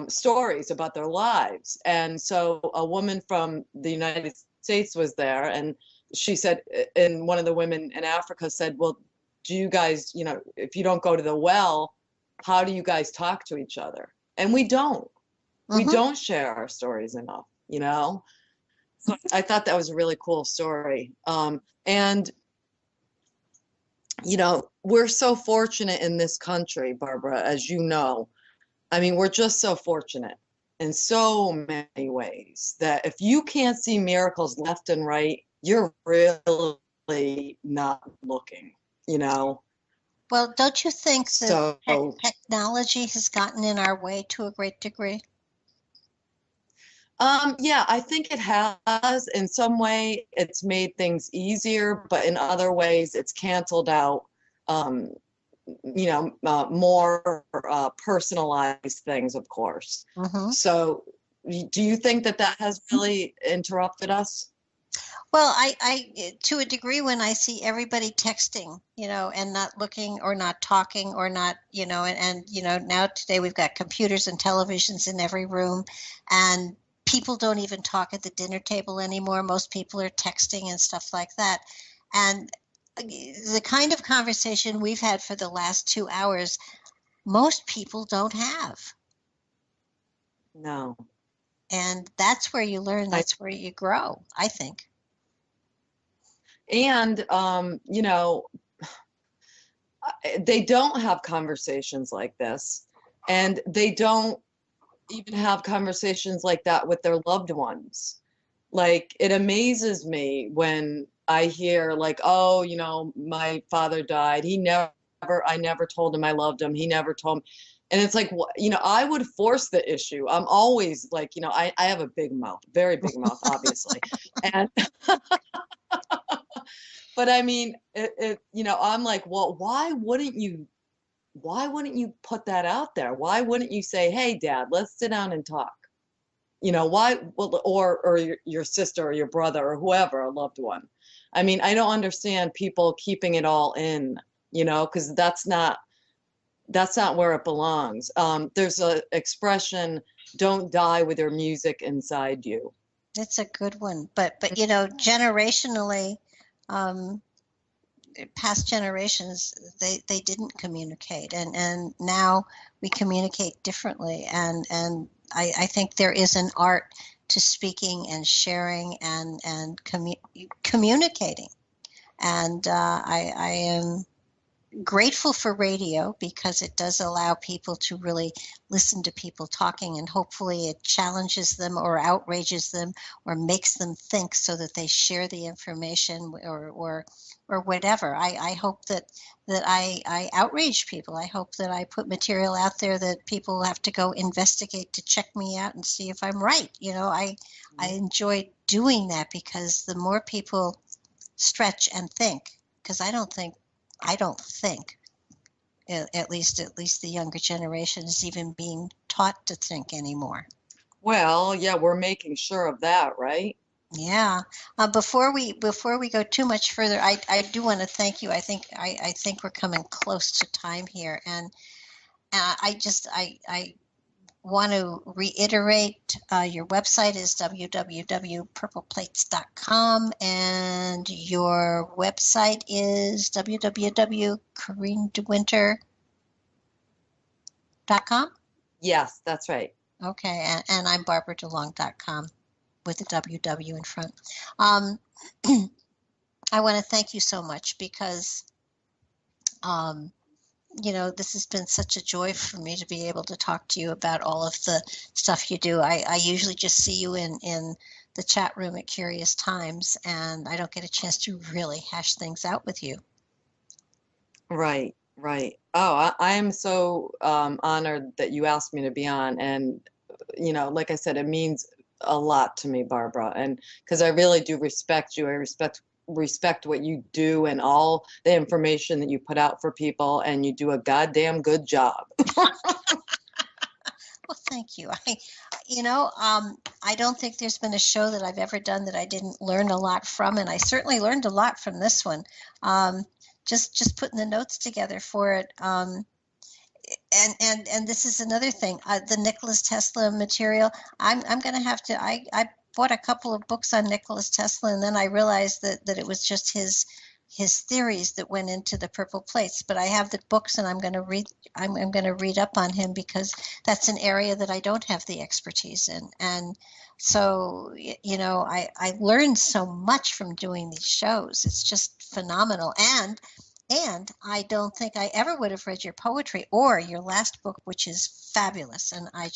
stories about their lives. And so a woman from the United States was there, and she said, and one of the women in Africa said, well, do you guys, if you don't go to the well, how do you guys talk to each other? And we don't. We Mm-hmm. don't share our stories enough. So I thought that was a really cool story. And we're so fortunate in this country, Barbara, as you know. I mean, we're just so fortunate in so many ways that if you can't see miracles left and right, you're really not looking, you know? Well, don't you think that So, technology has gotten in our way to a great degree? yeah, I think it has. In some way, it's made things easier, but in other ways, it's canceled out, um, more personalized things, of course. Mm-hmm. So, do you think that that has really interrupted us? Well, to a degree, when I see everybody texting, and not looking or not talking or not, now today we've got computers and televisions in every room, and people don't even talk at the dinner table anymore. Most people are texting and stuff like that. And the kind of conversation we've had for the last 2 hours, most people don't have. No. And that's where you learn, I, that's where you grow, I think. and they don't have conversations like this, and they don't even have conversations like that with their loved ones. Like, it amazes me when I hear, like, oh, my father died. I never told him I loved him. He never told me. And it's like, I would force the issue. I'm always like, I have a big mouth, very big mouth, obviously. And, but I mean, I'm like, well, why wouldn't you put that out there? Why wouldn't you say, hey, Dad, let's sit down and talk? Why, well, or your sister or your brother or whoever, a loved one. I mean, I don't understand people keeping it all in, because that's not where it belongs. There's a expression, don't die with your music inside you. It's a good one. But generationally, um, past generations, they didn't communicate, and now we communicate differently, and I think there is an art to speaking and sharing and communicating, and I am grateful for radio because it does allow people to really listen to people talking, and hopefully it challenges them or outrages them or makes them think so that they share the information or whatever. I hope that I outrage people. I hope that I put material out there that people have to go investigate to check me out and see if I'm right. I enjoy doing that because the more people stretch and think, because I don't think, at least the younger generation is even being taught to think anymore. Well, yeah, we're making sure of that, right? Yeah. Before we go too much further, I do want to thank you. I think we're coming close to time here, and I want to reiterate, your website is www.purpleplates.com, and your website is www.coreendewinter.com. Yes, that's right. Okay, and I'm barbaradelong.com with a WW in front. Um, I want to thank you so much because, um, this has been such a joy for me to be able to talk to you about all of the stuff you do. I usually just see you in the chat room at Curious Times, and I don't get a chance to really hash things out with you. Right, right. Oh, I am so honored that you asked me to be on. And, like I said, it means a lot to me, Barbara. And because I really do respect you, I respect what you do and all the information that you put out for people, and you do a goddamn good job. Well, thank you. I don't think there's been a show that I've ever done that I didn't learn a lot from, and I certainly learned a lot from this one. Just putting the notes together for it. And this is another thing. The Nikola Tesla material. I'm going to have to. I bought a couple of books on Nikola Tesla, and then I realized that it was just his theories that went into the purple plates. But I have the books, and I'm going to read. I'm going to read up on him because that's an area that I don't have the expertise in. And so, I learned so much from doing these shows. It's just phenomenal. And I don't think I ever would have read your poetry or your last book, which is fabulous. And I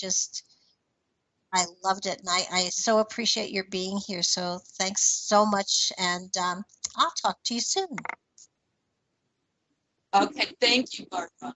loved it. And I so appreciate your being here. So thanks so much. And I'll talk to you soon. Okay, thank you, Barbara.